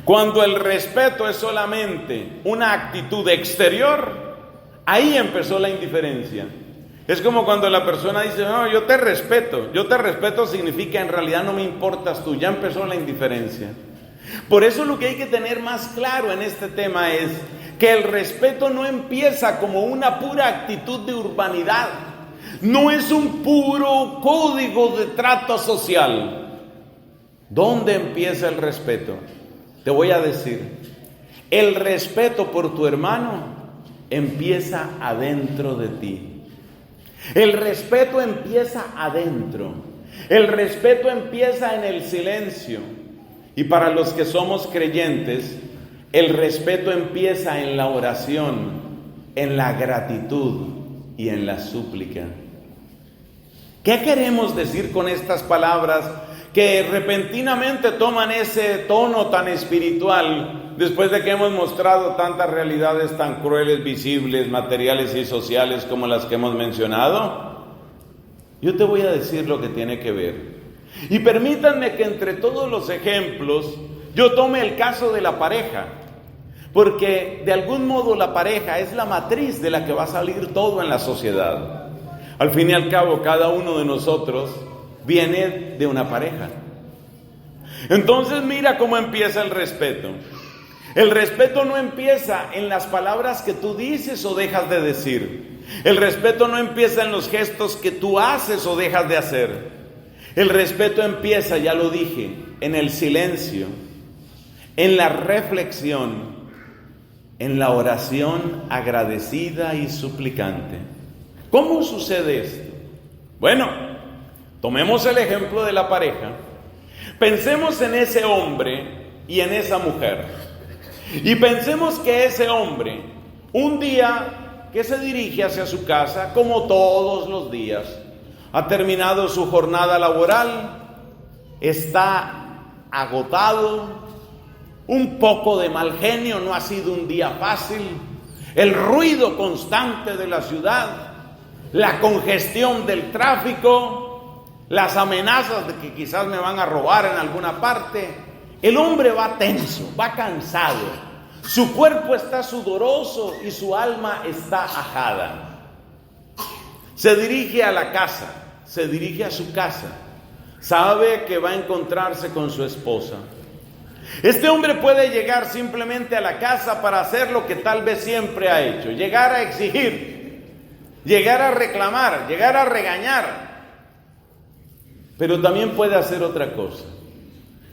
Cuando el respeto es solamente una actitud exterior, ahí empezó la indiferencia. Es como cuando la persona dice, no, yo te respeto significa en realidad no me importas tú, ya empezó la indiferencia. Por eso lo que hay que tener más claro en este tema es que el respeto no empieza como una pura actitud de urbanidad, no es un puro código de trato social. ¿Dónde empieza el respeto? Te voy a decir, el respeto por tu hermano empieza adentro de ti. El respeto empieza adentro. El respeto empieza en el silencio. Y para los que somos creyentes, el respeto empieza en la oración, en la gratitud y en la súplica. ¿Qué queremos decir con estas palabras que repentinamente toman ese tono tan espiritual después de que hemos mostrado tantas realidades tan crueles, visibles, materiales y sociales como las que hemos mencionado? Yo te voy a decir lo que tiene que ver. Y permítanme que entre todos los ejemplos yo tome el caso de la pareja, porque de algún modo la pareja es la matriz de la que va a salir todo en la sociedad. Al fin y al cabo, cada uno de nosotros viene de una pareja. Entonces mira cómo empieza el respeto. El respeto no empieza en las palabras que tú dices o dejas de decir. El respeto no empieza en los gestos que tú haces o dejas de hacer. El respeto empieza, ya lo dije, en el silencio, en la reflexión, en la oración agradecida y suplicante. ¿Cómo sucede esto? Bueno, tomemos el ejemplo de la pareja. Pensemos en ese hombre y en esa mujer. Y pensemos que ese hombre, un día que se dirige hacia su casa, como todos los días, ha terminado su jornada laboral, está agotado, un poco de mal genio, no ha sido un día fácil, el ruido constante de la ciudad, la congestión del tráfico, las amenazas de que quizás me van a robar en alguna parte. El hombre va tenso, va cansado, Su cuerpo está sudoroso y su alma está ajada. Se dirige a la casa, se dirige a su casa. Sabe que va a encontrarse con su esposa. Este hombre puede llegar simplemente a la casa para hacer lo que tal vez siempre ha hecho: llegar a exigir, llegar a reclamar, llegar a regañar. Pero también puede hacer otra cosa.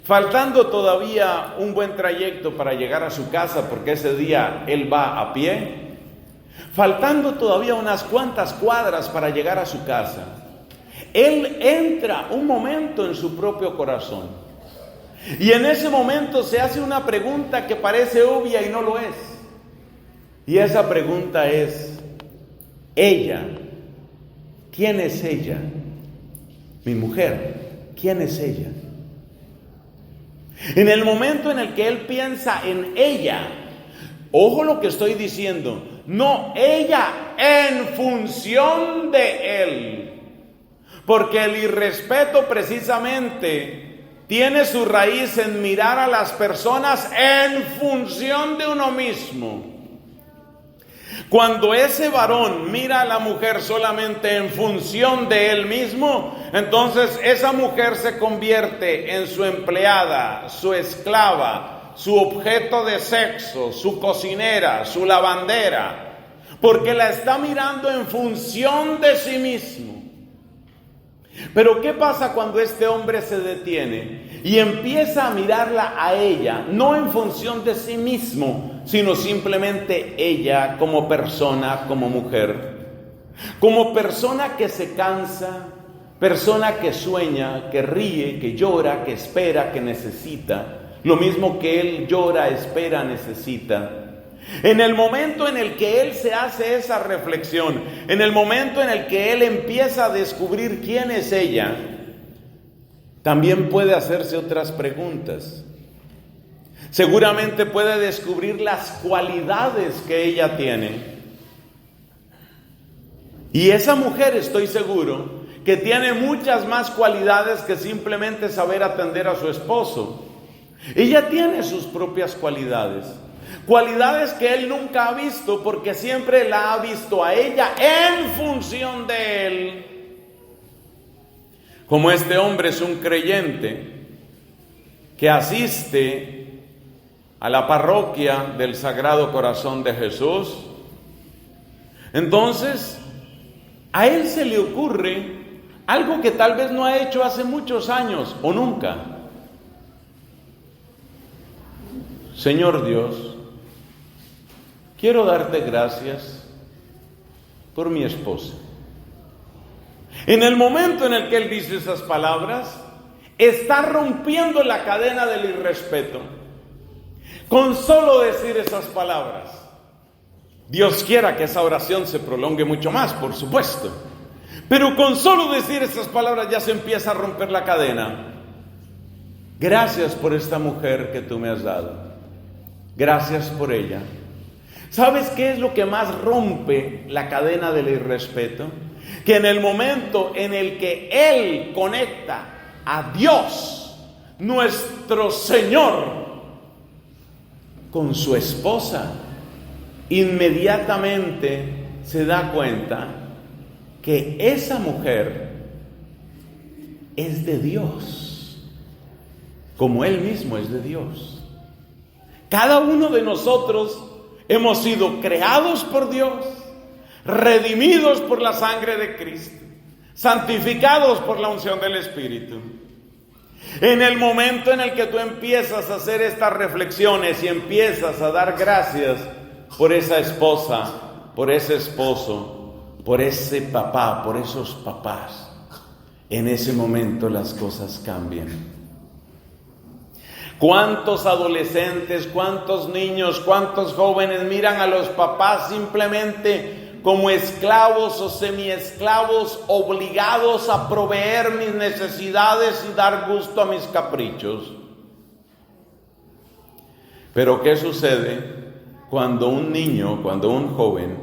Faltando todavía un buen trayecto para llegar a su casa, porque ese día él va a pie, faltando todavía unas cuantas cuadras para llegar a su casa, él entra un momento en su propio corazón. Y en ese momento se hace una pregunta que parece obvia y no lo es. Y esa pregunta es: ella, ¿quién es ella? Mi mujer, ¿quién es ella? En el momento en el que él piensa en ella, ojo lo que estoy diciendo, no ella en función de él, porque el irrespeto precisamente tiene su raíz en mirar a las personas en función de uno mismo. Cuando ese varón mira a la mujer solamente en función de él mismo, entonces esa mujer se convierte en su empleada, su esclava, su objeto de sexo, su cocinera, su lavandera, porque la está mirando en función de sí mismo. Pero ¿qué pasa cuando este hombre se detiene y empieza a mirarla a ella, no en función de sí mismo, sino simplemente ella como persona, como mujer, como persona que se cansa, persona que sueña, que ríe, que llora, que espera, que necesita, lo mismo que él llora, espera, necesita? En el momento en el que él se hace esa reflexión, en el momento en el que él empieza a descubrir quién es ella, también puede hacerse otras preguntas. Seguramente puede descubrir las cualidades que ella tiene. Y esa mujer, estoy seguro, que tiene muchas más cualidades que simplemente saber atender a su esposo. Ella tiene sus propias cualidades. Cualidades que él nunca ha visto, porque siempre la ha visto a ella en función de él. Como este hombre es un creyente que asiste a la parroquia del Sagrado Corazón de Jesús, entonces a él se le ocurre algo que tal vez no ha hecho hace muchos años o nunca. Señor Dios, quiero darte gracias por mi esposa. En el momento en el que él dice esas palabras, está rompiendo la cadena del irrespeto. Con solo decir esas palabras, Dios quiera que esa oración se prolongue mucho más, por supuesto, pero con solo decir esas palabras ya se empieza a romper la cadena. Gracias por esta mujer que tú me has dado. Gracias por ella. ¿Sabes qué es lo que más rompe la cadena del irrespeto? Que en el momento en el que él conecta a Dios, nuestro Señor, con su esposa, inmediatamente se da cuenta que esa mujer es de Dios, como él mismo es de Dios. Cada uno de nosotros hemos sido creados por Dios, redimidos por la sangre de Cristo, santificados por la unción del Espíritu. En el momento en el que tú empiezas a hacer estas reflexiones y empiezas a dar gracias por esa esposa, por ese esposo, por ese papá, por esos papás, en ese momento las cosas cambian. ¿Cuántos adolescentes, cuántos niños, cuántos jóvenes miran a los papás simplemente como esclavos o semiesclavos obligados a proveer mis necesidades y dar gusto a mis caprichos? Pero ¿qué sucede cuando un niño, cuando un joven,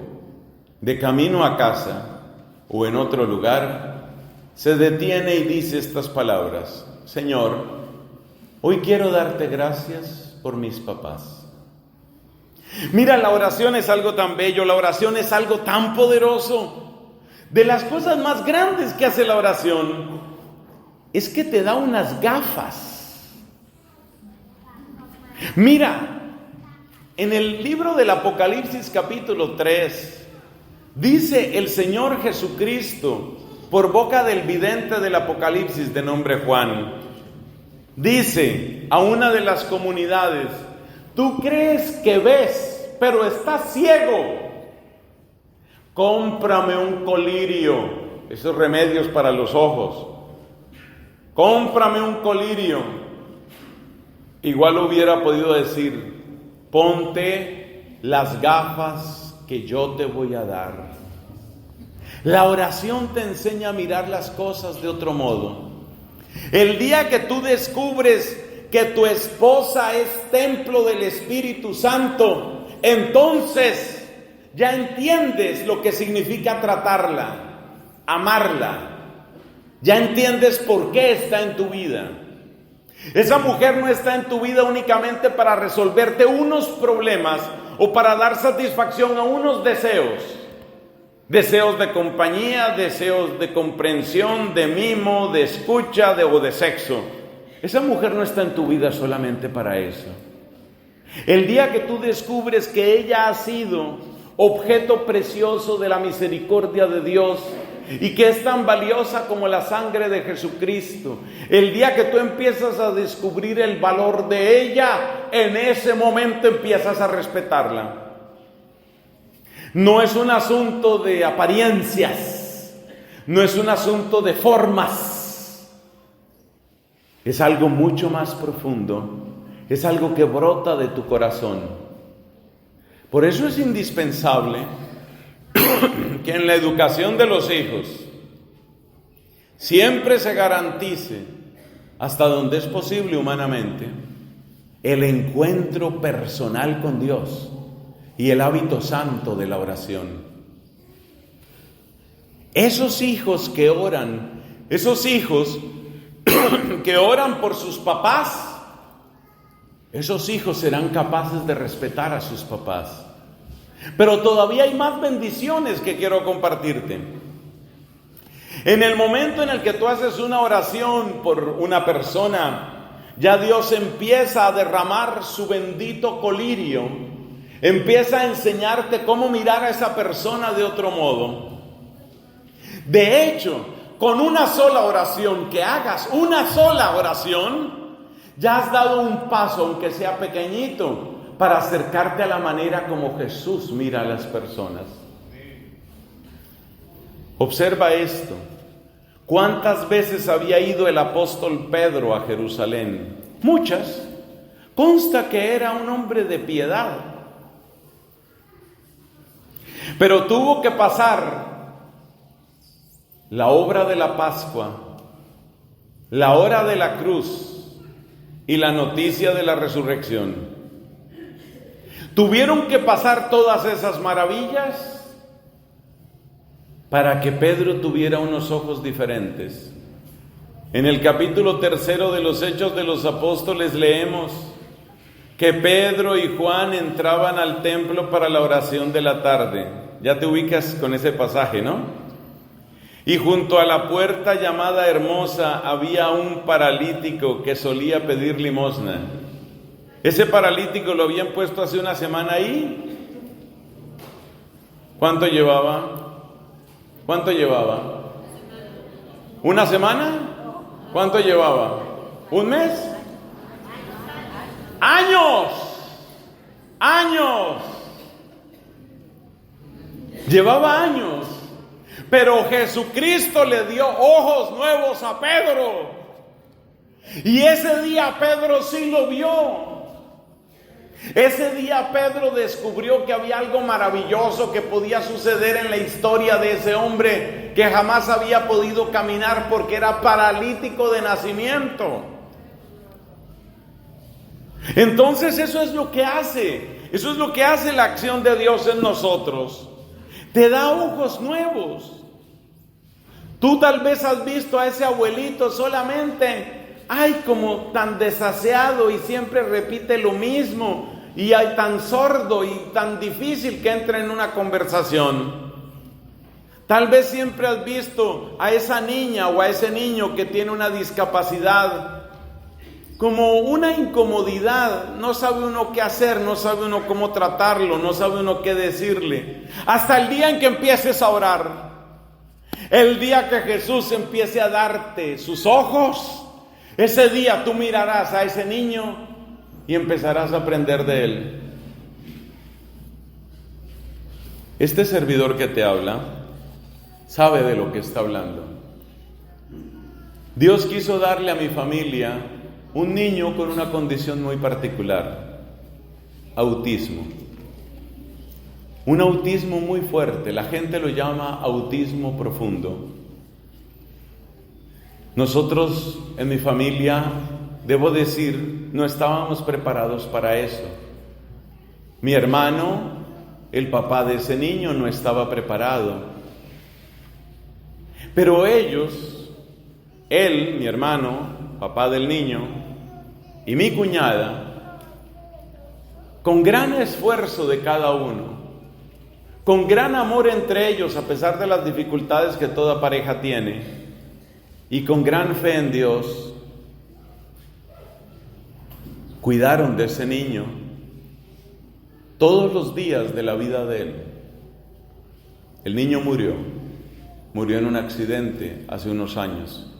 de camino a casa o en otro lugar, se detiene y dice estas palabras: Señor, hoy quiero darte gracias por mis papás. Mira, la oración es algo tan bello, la oración es algo tan poderoso. De las cosas más grandes que hace la oración es que te da unas gafas. Mira, en el libro del Apocalipsis capítulo 3, dice el Señor Jesucristo, por boca del vidente del Apocalipsis de nombre Juan, dice a una de las comunidades: tú crees que ves, pero estás ciego. Cómprame un colirio, esos remedios para los ojos. Cómprame un colirio. Igual hubiera podido decir: ponte las gafas que yo te voy a dar. La oración te enseña a mirar las cosas de otro modo. El día que tú descubres que tu esposa es templo del Espíritu Santo, entonces ya entiendes lo que significa tratarla, amarla. Ya entiendes por qué está en tu vida. Esa mujer no está en tu vida únicamente para resolverte unos problemas o para dar satisfacción a unos deseos. Deseos de compañía, deseos de comprensión, de mimo, de escucha o de sexo. Esa mujer no está en tu vida solamente para eso. El día que tú descubres que ella ha sido objeto precioso de la misericordia de Dios y que es tan valiosa como la sangre de Jesucristo, el día que tú empiezas a descubrir el valor de ella, en ese momento empiezas a respetarla. No es un asunto de apariencias, no es un asunto de formas, es algo mucho más profundo, es algo que brota de tu corazón. Por eso es indispensable que en la educación de los hijos siempre se garantice, hasta donde es posible humanamente, el encuentro personal con Dios y el hábito santo de la oración. Esos hijos que oran, esos hijos que oran por sus papás, esos hijos serán capaces de respetar a sus papás. Pero todavía hay más bendiciones que quiero compartirte. En el momento en el que tú haces una oración por una persona, ya Dios empieza a derramar su bendito colirio, empieza a enseñarte cómo mirar a esa persona de otro modo. De hecho, con una sola oración, que hagas una sola oración, ya has dado un paso, aunque sea pequeñito, para acercarte a la manera como Jesús mira a las personas. Observa esto. ¿Cuántas veces había ido el apóstol Pedro a Jerusalén? Muchas. Consta que era un hombre de piedad. Pero tuvo que pasar la obra de la Pascua, la hora de la cruz y la noticia de la resurrección. Tuvieron que pasar todas esas maravillas para que Pedro tuviera unos ojos diferentes. En el capítulo 3 de los Hechos de los Apóstoles leemos que Pedro y Juan entraban al templo para la oración de la tarde. Ya te ubicas con ese pasaje, ¿no? Y junto a la puerta llamada Hermosa había un paralítico que solía pedir limosna. Ese paralítico lo habían puesto hace una semana ahí. ¿Cuánto llevaba? ¿Cuánto llevaba? ¿Una semana? ¿Cuánto llevaba? ¿Un mes? ¡Años! ¡Años! Llevaba años. Pero Jesucristo le dio ojos nuevos a Pedro. Y ese día Pedro sí lo vio. Ese día Pedro descubrió que había algo maravilloso que podía suceder en la historia de ese hombre que jamás había podido caminar porque era paralítico de nacimiento. Entonces eso es lo que hace la acción de Dios en nosotros. Te da ojos nuevos. Tú tal vez has visto a ese abuelito solamente, ay, como tan desaseado y siempre repite lo mismo. y hay tan sordo y tan difícil que entre en una conversación. Tal vez siempre has visto a esa niña o a ese niño que tiene una discapacidad como una incomodidad. No sabe uno qué hacer, no sabe uno cómo tratarlo, no sabe uno qué decirle. Hasta el día en que empieces a orar, el día que Jesús empiece a darte sus ojos, ese día tú mirarás a ese niño y empezarás a aprender de él. Este servidor que te habla sabe de lo que está hablando. Dios quiso darle a mi familia un niño con una condición muy particular: autismo. Un autismo muy fuerte, la gente lo llama autismo profundo. Nosotros en mi familia, debo decir, no estábamos preparados para eso. Mi hermano, el papá de ese niño, no estaba preparado. Pero ellos, él, mi hermano, papá del niño, y mi cuñada, con gran esfuerzo de cada uno, con gran amor entre ellos, a pesar de las dificultades que toda pareja tiene, y con gran fe en Dios, cuidaron de ese niño todos los días de la vida de él. El niño murió en un accidente hace unos años.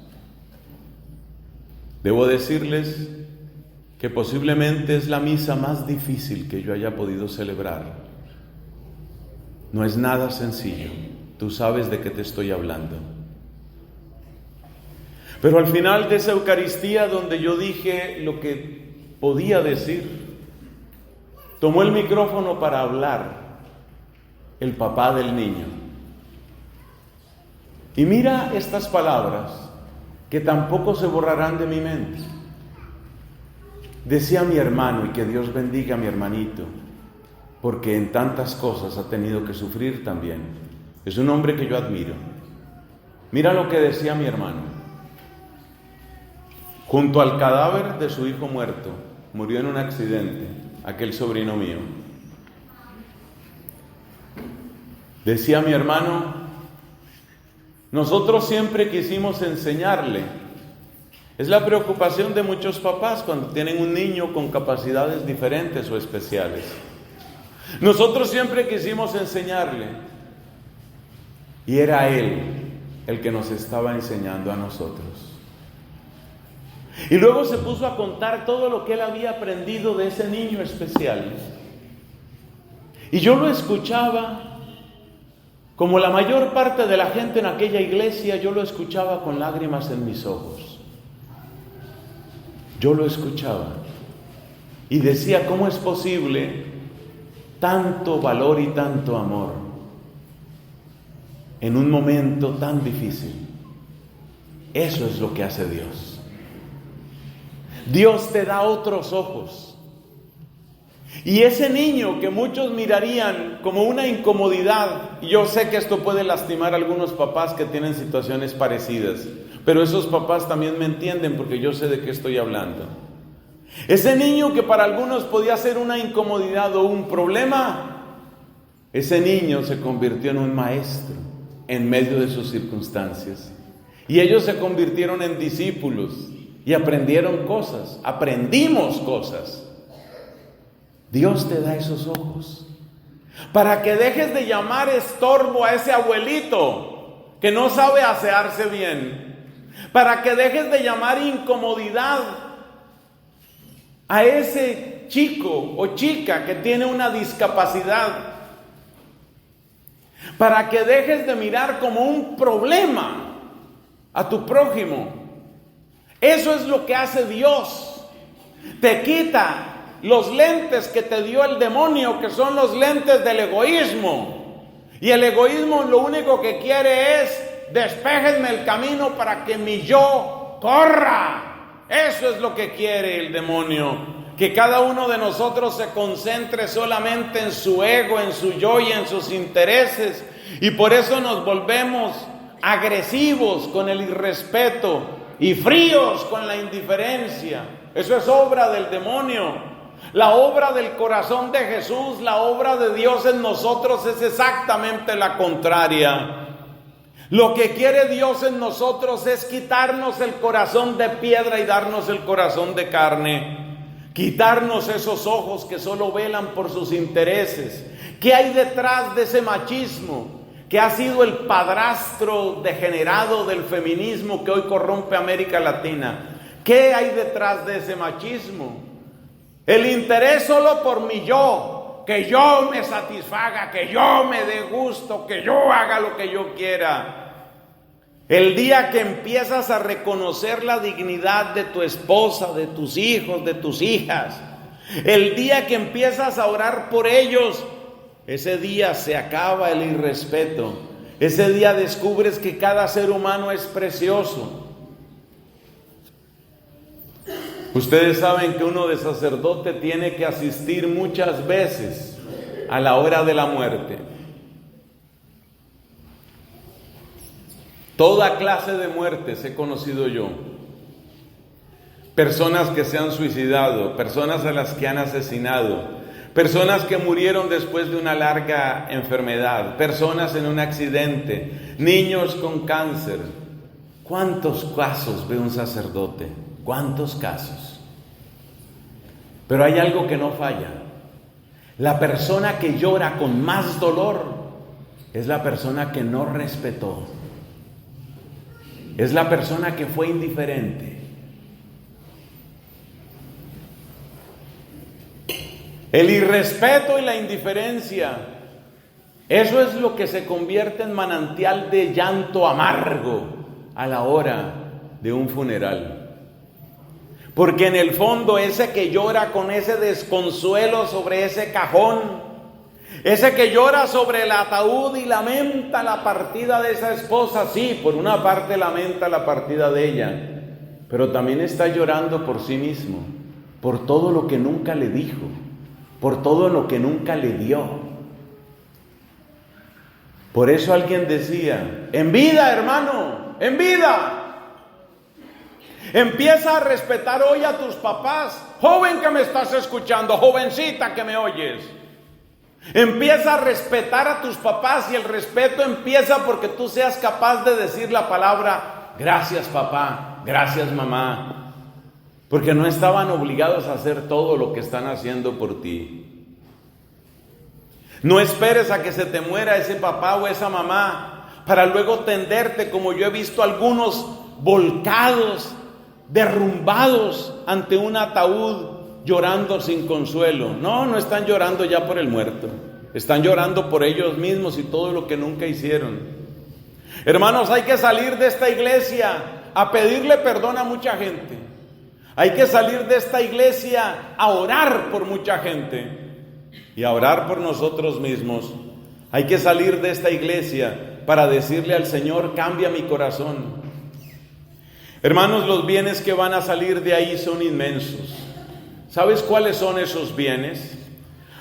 Debo decirles que posiblemente es la misa más difícil que yo haya podido celebrar. No es nada sencillo, tú sabes de qué te estoy hablando. Pero al final de esa Eucaristía, donde yo dije lo que podía decir, tomó el micrófono para hablar el papá del niño. Y mira estas palabras que tampoco se borrarán de mi mente. Decía mi hermano, y que Dios bendiga a mi hermanito, porque en tantas cosas ha tenido que sufrir también. Es un hombre que yo admiro. Mira lo que decía mi hermano. Junto al cadáver de su hijo muerto, murió en un accidente aquel sobrino mío. Decía mi hermano, nosotros siempre quisimos enseñarle. Es la preocupación de muchos papás cuando tienen un niño con capacidades diferentes o especiales. Nosotros siempre quisimos enseñarle, y era él el que nos estaba enseñando a nosotros. Y luego se puso a contar todo lo que él había aprendido de ese niño especial. Y yo lo escuchaba, como la mayor parte de la gente en aquella iglesia, yo lo escuchaba con lágrimas en mis ojos. Yo lo escuchaba y decía, ¿cómo es posible tanto valor y tanto amor en un momento tan difícil? Eso es lo que hace Dios. Dios te da otros ojos. Y ese niño que muchos mirarían como una incomodidad, y yo sé que esto puede lastimar a algunos papás que tienen situaciones parecidas, pero esos papás también me entienden porque yo sé de qué estoy hablando. Ese niño que para algunos podía ser una incomodidad o un problema, ese niño se convirtió en un maestro en medio de sus circunstancias. Y ellos se convirtieron en discípulos y aprendieron cosas, aprendimos cosas. Dios te da esos ojos para que dejes de llamar estorbo a ese abuelito que no sabe asearse bien, para que dejes de llamar incomodidad a ese chico o chica que tiene una discapacidad, para que dejes de mirar como un problema a tu prójimo. Eso es lo que hace Dios. Te quita los lentes que te dio el demonio, que son los lentes del egoísmo. Y el egoísmo lo único que quiere es: despéjenme el camino para que mi yo corra. Eso es lo que quiere el demonio. Que cada uno de nosotros se concentre solamente en su ego, en su yo y en sus intereses. Y por eso nos volvemos agresivos con el irrespeto y fríos con la indiferencia. Eso es obra del demonio. La obra del corazón de Jesús, la obra de Dios en nosotros es exactamente la contraria. Lo que quiere Dios en nosotros es quitarnos el corazón de piedra y darnos el corazón de carne. Quitarnos esos ojos que solo velan por sus intereses. ¿Qué hay detrás de ese machismo que ha sido el padrastro degenerado del feminismo que hoy corrompe América Latina? ¿Qué hay detrás de ese machismo? El interés solo por mi yo, que yo me satisfaga, que yo me dé gusto, que yo haga lo que yo quiera. El día que empiezas a reconocer la dignidad de tu esposa, de tus hijos, de tus hijas, el día que empiezas a orar por ellos, ese día se acaba el irrespeto. Ese día descubres que cada ser humano es precioso. Ustedes saben que uno de sacerdote tiene que asistir muchas veces a la hora de la muerte. Toda clase de muertes he conocido yo. Personas que se han suicidado, personas a las que han asesinado, personas que murieron después de una larga enfermedad, personas en un accidente, niños con cáncer. ¿Cuántos casos ve un sacerdote? ¿Cuántos casos? Pero hay algo que no falla. La persona que llora con más dolor es la persona que no respetó. Es la persona que fue indiferente. El irrespeto y la indiferencia, eso es lo que se convierte en manantial de llanto amargo a la hora de un funeral. Porque en el fondo ese que llora con ese desconsuelo sobre ese cajón, ese que llora sobre el ataúd y lamenta la partida de esa esposa, sí, por una parte lamenta la partida de ella, pero también está llorando por sí mismo, por todo lo que nunca le dijo, por todo lo que nunca le dio. Por eso alguien decía, en vida, hermano, en vida. Empieza a respetar hoy a tus papás, joven que me estás escuchando, jovencita que me oyes. Empieza a respetar a tus papás y el respeto empieza porque tú seas capaz de decir la palabra, gracias papá, gracias mamá, porque no estaban obligados a hacer todo lo que están haciendo por ti. No esperes a que se te muera ese papá o esa mamá para luego tenderte, como yo he visto algunos volcados, derrumbados ante un ataúd, llorando sin consuelo. No están llorando ya por el muerto, están llorando por ellos mismos y todo lo que nunca hicieron. Hermanos, hay que salir de esta iglesia a pedirle perdón a mucha gente. Hay que salir de esta iglesia a orar por mucha gente y a orar por nosotros mismos. Hay que salir de esta iglesia para decirle al Señor, cambia mi corazón. Hermanos, los bienes que van a salir de ahí son inmensos. ¿Sabes cuáles son esos bienes?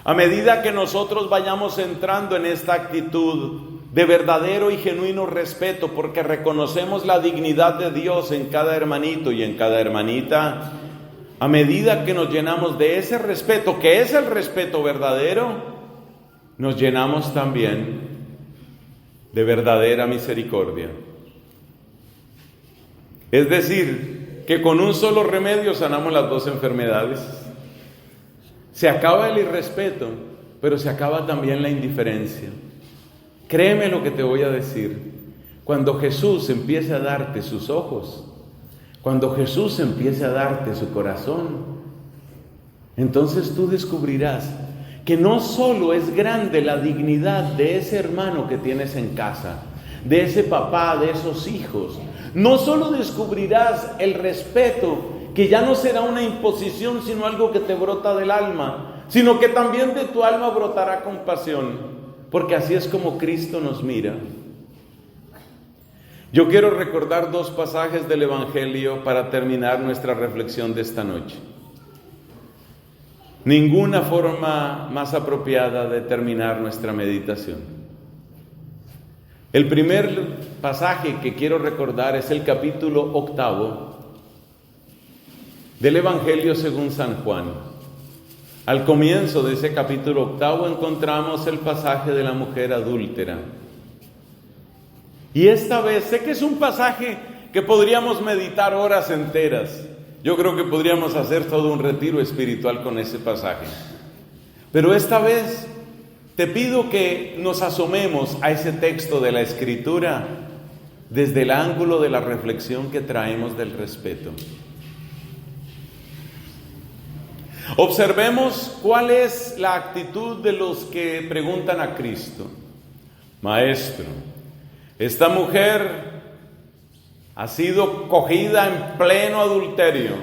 A medida que nosotros vayamos entrando en esta actitud de verdadero y genuino respeto, porque reconocemos la dignidad de Dios en cada hermanito y en cada hermanita, a medida que nos llenamos de ese respeto, que es el respeto verdadero, nos llenamos también de verdadera misericordia. Es decir, que con un solo remedio sanamos las dos enfermedades. Se acaba el irrespeto, pero se acaba también la indiferencia. Créeme lo que te voy a decir. Cuando Jesús empiece a darte sus ojos, cuando Jesús empiece a darte su corazón, entonces tú descubrirás que no solo es grande la dignidad de ese hermano que tienes en casa, de ese papá, de esos hijos. No solo descubrirás el respeto, que ya no será una imposición, sino algo que te brota del alma, sino que también de tu alma brotará compasión, porque así es como Cristo nos mira. Yo quiero recordar dos pasajes del Evangelio para terminar nuestra reflexión de esta noche. Ninguna forma más apropiada de terminar nuestra meditación. El primer pasaje que quiero recordar es el capítulo 8 del Evangelio según San Juan. Al comienzo de ese capítulo 8 encontramos el pasaje de la mujer adúltera. Y esta vez, sé que es un pasaje que podríamos meditar horas enteras. Yo creo que podríamos hacer todo un retiro espiritual con ese pasaje. Pero esta vez te pido que nos asomemos a ese texto de la Escritura desde el ángulo de la reflexión que traemos del respeto. Observemos cuál es la actitud de los que preguntan a Cristo. Maestro, esta mujer ha sido cogida en pleno adulterio.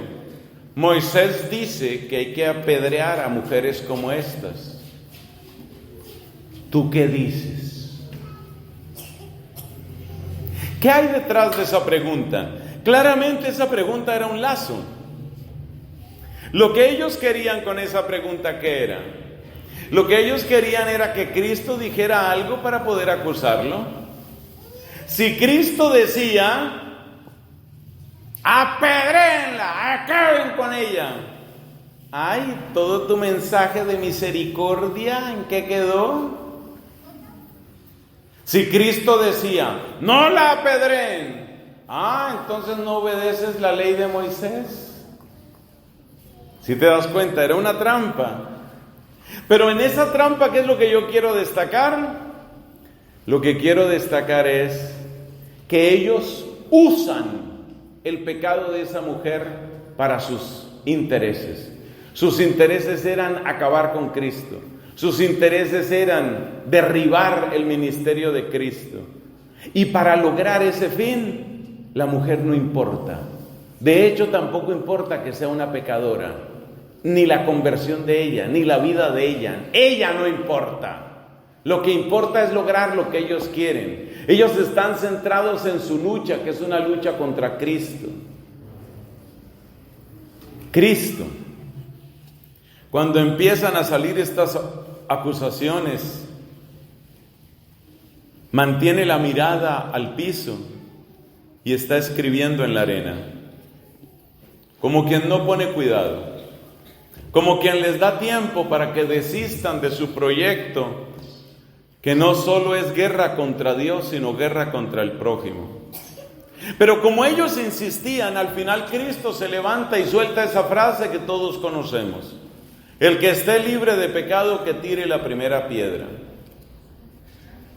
Moisés dice que hay que apedrear a mujeres como estas. ¿Tú qué dices? ¿Qué hay detrás de esa pregunta? Claramente esa pregunta era un lazo. Lo que ellos querían con esa pregunta, ¿qué era? Lo que ellos querían era que Cristo dijera algo para poder acusarlo. Si Cristo decía, apedréenla, acaben con ella. Ay, todo tu mensaje de misericordia, ¿en qué quedó? Si Cristo decía, no la apedreen, entonces no obedeces la ley de Moisés. Si te das cuenta, era una trampa. Pero en esa trampa, ¿qué es lo que yo quiero destacar? Lo que quiero destacar es que ellos usan el pecado de esa mujer para sus intereses. Sus intereses eran acabar con Cristo. Sus intereses eran derribar el ministerio de Cristo. Y para lograr ese fin, la mujer no importa. De hecho, tampoco importa que sea una pecadora, ni la conversión de ella, ni la vida de ella. Ella no importa. Lo que importa es lograr lo que ellos quieren. Ellos están centrados en su lucha, que es una lucha contra Cristo. Cristo, cuando empiezan a salir estas acusaciones, mantiene la mirada al piso y está escribiendo en la arena, como quien no pone cuidado, como quien les da tiempo para que desistan de su proyecto, que no solo es guerra contra Dios, sino guerra contra el prójimo. Pero como ellos insistían, al final Cristo se levanta y suelta esa frase que todos conocemos: el que esté libre de pecado, que tire la primera piedra.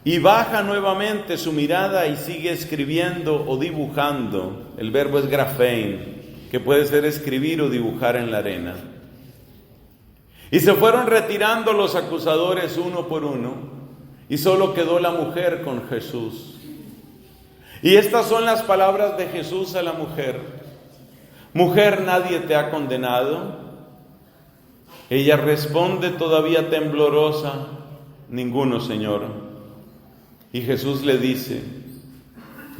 Y baja nuevamente su mirada y sigue escribiendo o dibujando. El verbo es grafein, que puede ser escribir o dibujar en la arena. Y se fueron retirando los acusadores uno por uno, y solo quedó la mujer con Jesús. Y estas son las palabras de Jesús a la mujer: mujer, ¿nadie te ha condenado? Ella responde todavía temblorosa: ninguno, Señor. Y Jesús le dice: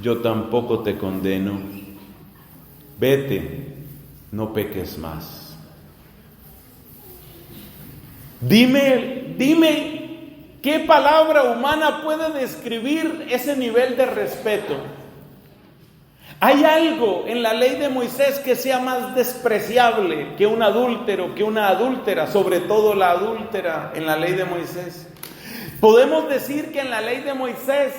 yo tampoco te condeno. Vete, no peques más. Dime, ¿qué palabra humana puede describir ese nivel de respeto? ¿Hay algo en la ley de Moisés que sea más despreciable que un adúltero, que una adúltera, sobre todo la adúltera en la ley de Moisés? Podemos decir que en la ley de Moisés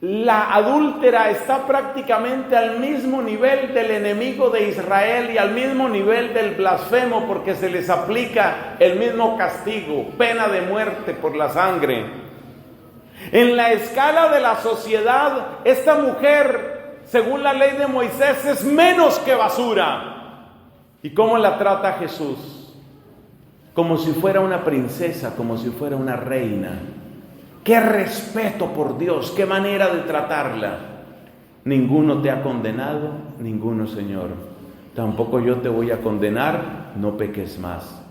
la adúltera está prácticamente al mismo nivel del enemigo de Israel y al mismo nivel del blasfemo, porque se les aplica el mismo castigo, pena de muerte por la sangre. En la escala de la sociedad, esta mujer, según la ley de Moisés, es menos que basura. ¿Y cómo la trata Jesús? Como si fuera una princesa, como si fuera una reina. ¡Qué respeto por Dios! ¡Qué manera de tratarla! Ninguno te ha condenado, ninguno, Señor. Tampoco yo te voy a condenar, no peques más.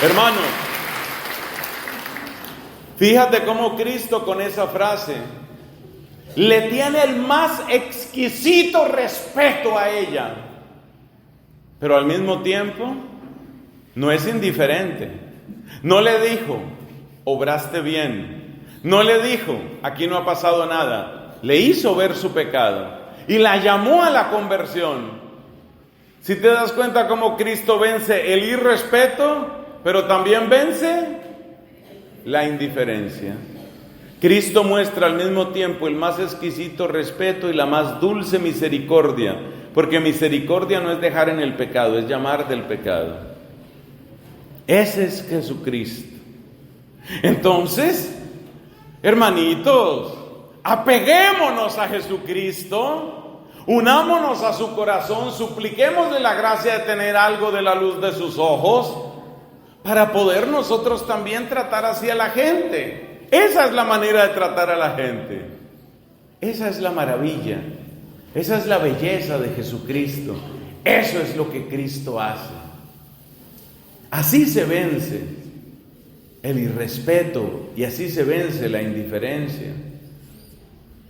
Hermanos, fíjate cómo Cristo con esa frase le tiene el más exquisito respeto a ella. Pero al mismo tiempo, no es indiferente. No le dijo, obraste bien. No le dijo, aquí no ha pasado nada. le hizo ver su pecado y la llamó a la conversión. Si te das cuenta cómo Cristo vence el irrespeto, pero también vence la indiferencia. Cristo muestra al mismo tiempo el más exquisito respeto y la más dulce misericordia, porque misericordia no es dejar en el pecado, es llamar del pecado. Ese es Jesucristo. Entonces, hermanitos, apeguémonos a Jesucristo, unámonos a su corazón, supliquémosle la gracia de tener algo de la luz de sus ojos, para poder nosotros también tratar así a la gente. Esa es la manera de tratar a la gente. Esa es la maravilla. Esa es la belleza de Jesucristo. Eso es lo que Cristo hace. Así se vence el irrespeto y así se vence la indiferencia.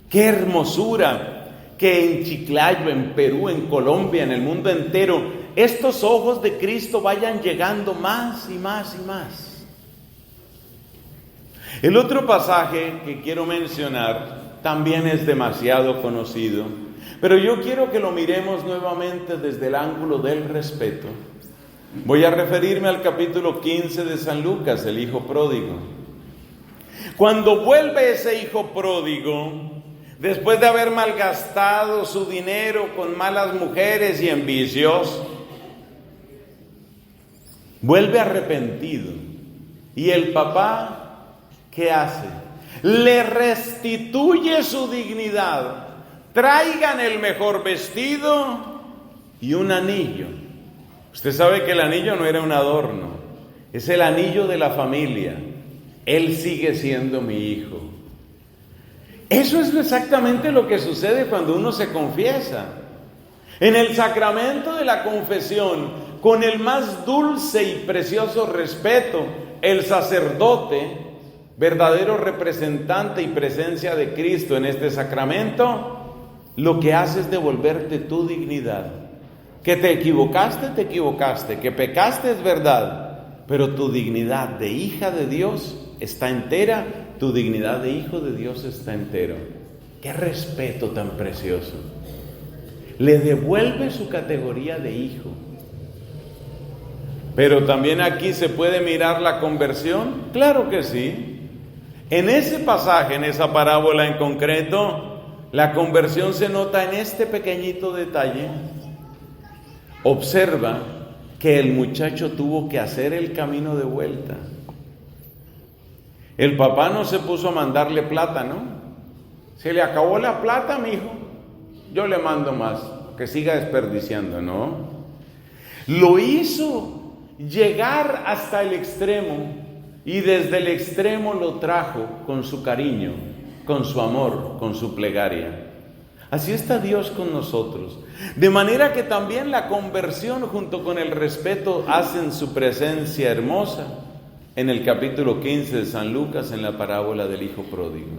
¡Qué hermosura! Que en Chiclayo, en Perú, en Colombia, en el mundo entero, estos ojos de Cristo vayan llegando más y más y más. El otro pasaje que quiero mencionar también es demasiado conocido, pero yo quiero que lo miremos nuevamente desde el ángulo del respeto. Voy a referirme al capítulo 15 de San Lucas, el hijo pródigo. Cuando vuelve ese hijo pródigo, después de haber malgastado su dinero con malas mujeres y en vicios, vuelve arrepentido. Y el papá, ¿qué hace? Le restituye su dignidad. Traigan el mejor vestido y un anillo. Usted sabe que el anillo no era un adorno, es el anillo de la familia. Él sigue siendo mi hijo. Eso es exactamente lo que sucede cuando uno se confiesa. En el sacramento de la confesión, con el más dulce y precioso respeto, el sacerdote, verdadero representante y presencia de Cristo en este sacramento, lo que hace es devolverte tu dignidad. Que te equivocaste, que pecaste es verdad, pero tu dignidad de hija de Dios está entera, tu dignidad de hijo de Dios está entero. ¡Qué respeto tan precioso! Le devuelve su categoría de hijo. Pero también aquí se puede mirar la conversión, claro que sí. En ese pasaje, en esa parábola en concreto, la conversión se nota en este pequeñito detalle. Observa que el muchacho tuvo que hacer el camino de vuelta. El papá no se puso a mandarle plata, ¿no? Se le acabó la plata, mijo, yo le mando más, que siga desperdiciando, ¿no? Lo hizo llegar hasta el extremo y desde el extremo lo trajo con su cariño, con su amor, con su plegaria. Así está Dios con nosotros. De manera que también la conversión junto con el respeto hacen su presencia hermosa en el capítulo 15 de San Lucas, en la parábola del hijo pródigo.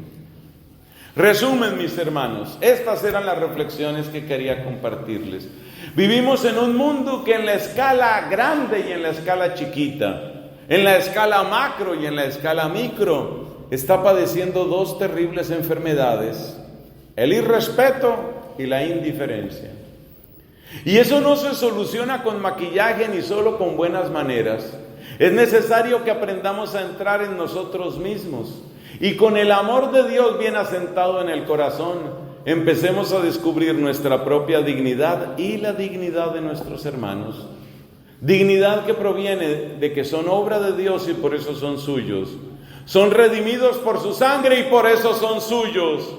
Resumen, mis hermanos, estas eran las reflexiones que quería compartirles. Vivimos en un mundo que en la escala grande y en la escala chiquita, en la escala macro y en la escala micro, está padeciendo dos terribles enfermedades: el irrespeto y la indiferencia. Y eso no se soluciona con maquillaje ni solo con buenas maneras. Es necesario que aprendamos a entrar en nosotros mismos y con el amor de Dios bien asentado en el corazón, empecemos a descubrir nuestra propia dignidad y la dignidad de nuestros hermanos. Dignidad que proviene de que son obra de Dios y por eso son suyos. Son redimidos por su sangre y por eso son suyos.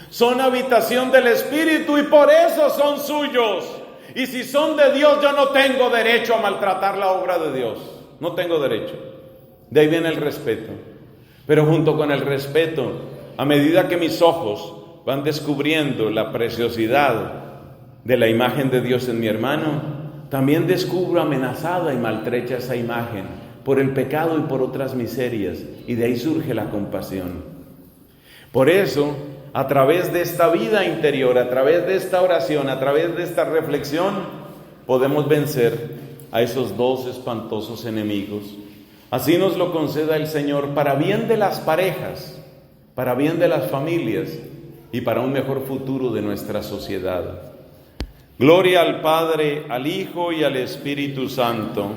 Son habitación del Espíritu y por eso son suyos. Y si son de Dios, yo no tengo derecho a maltratar la obra de Dios. No tengo derecho. De ahí viene el respeto. Pero junto con el respeto, a medida que mis ojos van descubriendo la preciosidad de la imagen de Dios en mi hermano, también descubro amenazada y maltrecha esa imagen por el pecado y por otras miserias, y de ahí surge la compasión. Por eso, a través de esta vida interior, a través de esta oración, a través de esta reflexión, podemos vencer a esos dos espantosos enemigos. Así nos lo conceda el Señor para bien de las parejas, para bien de las familias y para un mejor futuro de nuestra sociedad. Gloria al Padre, al Hijo y al Espíritu Santo.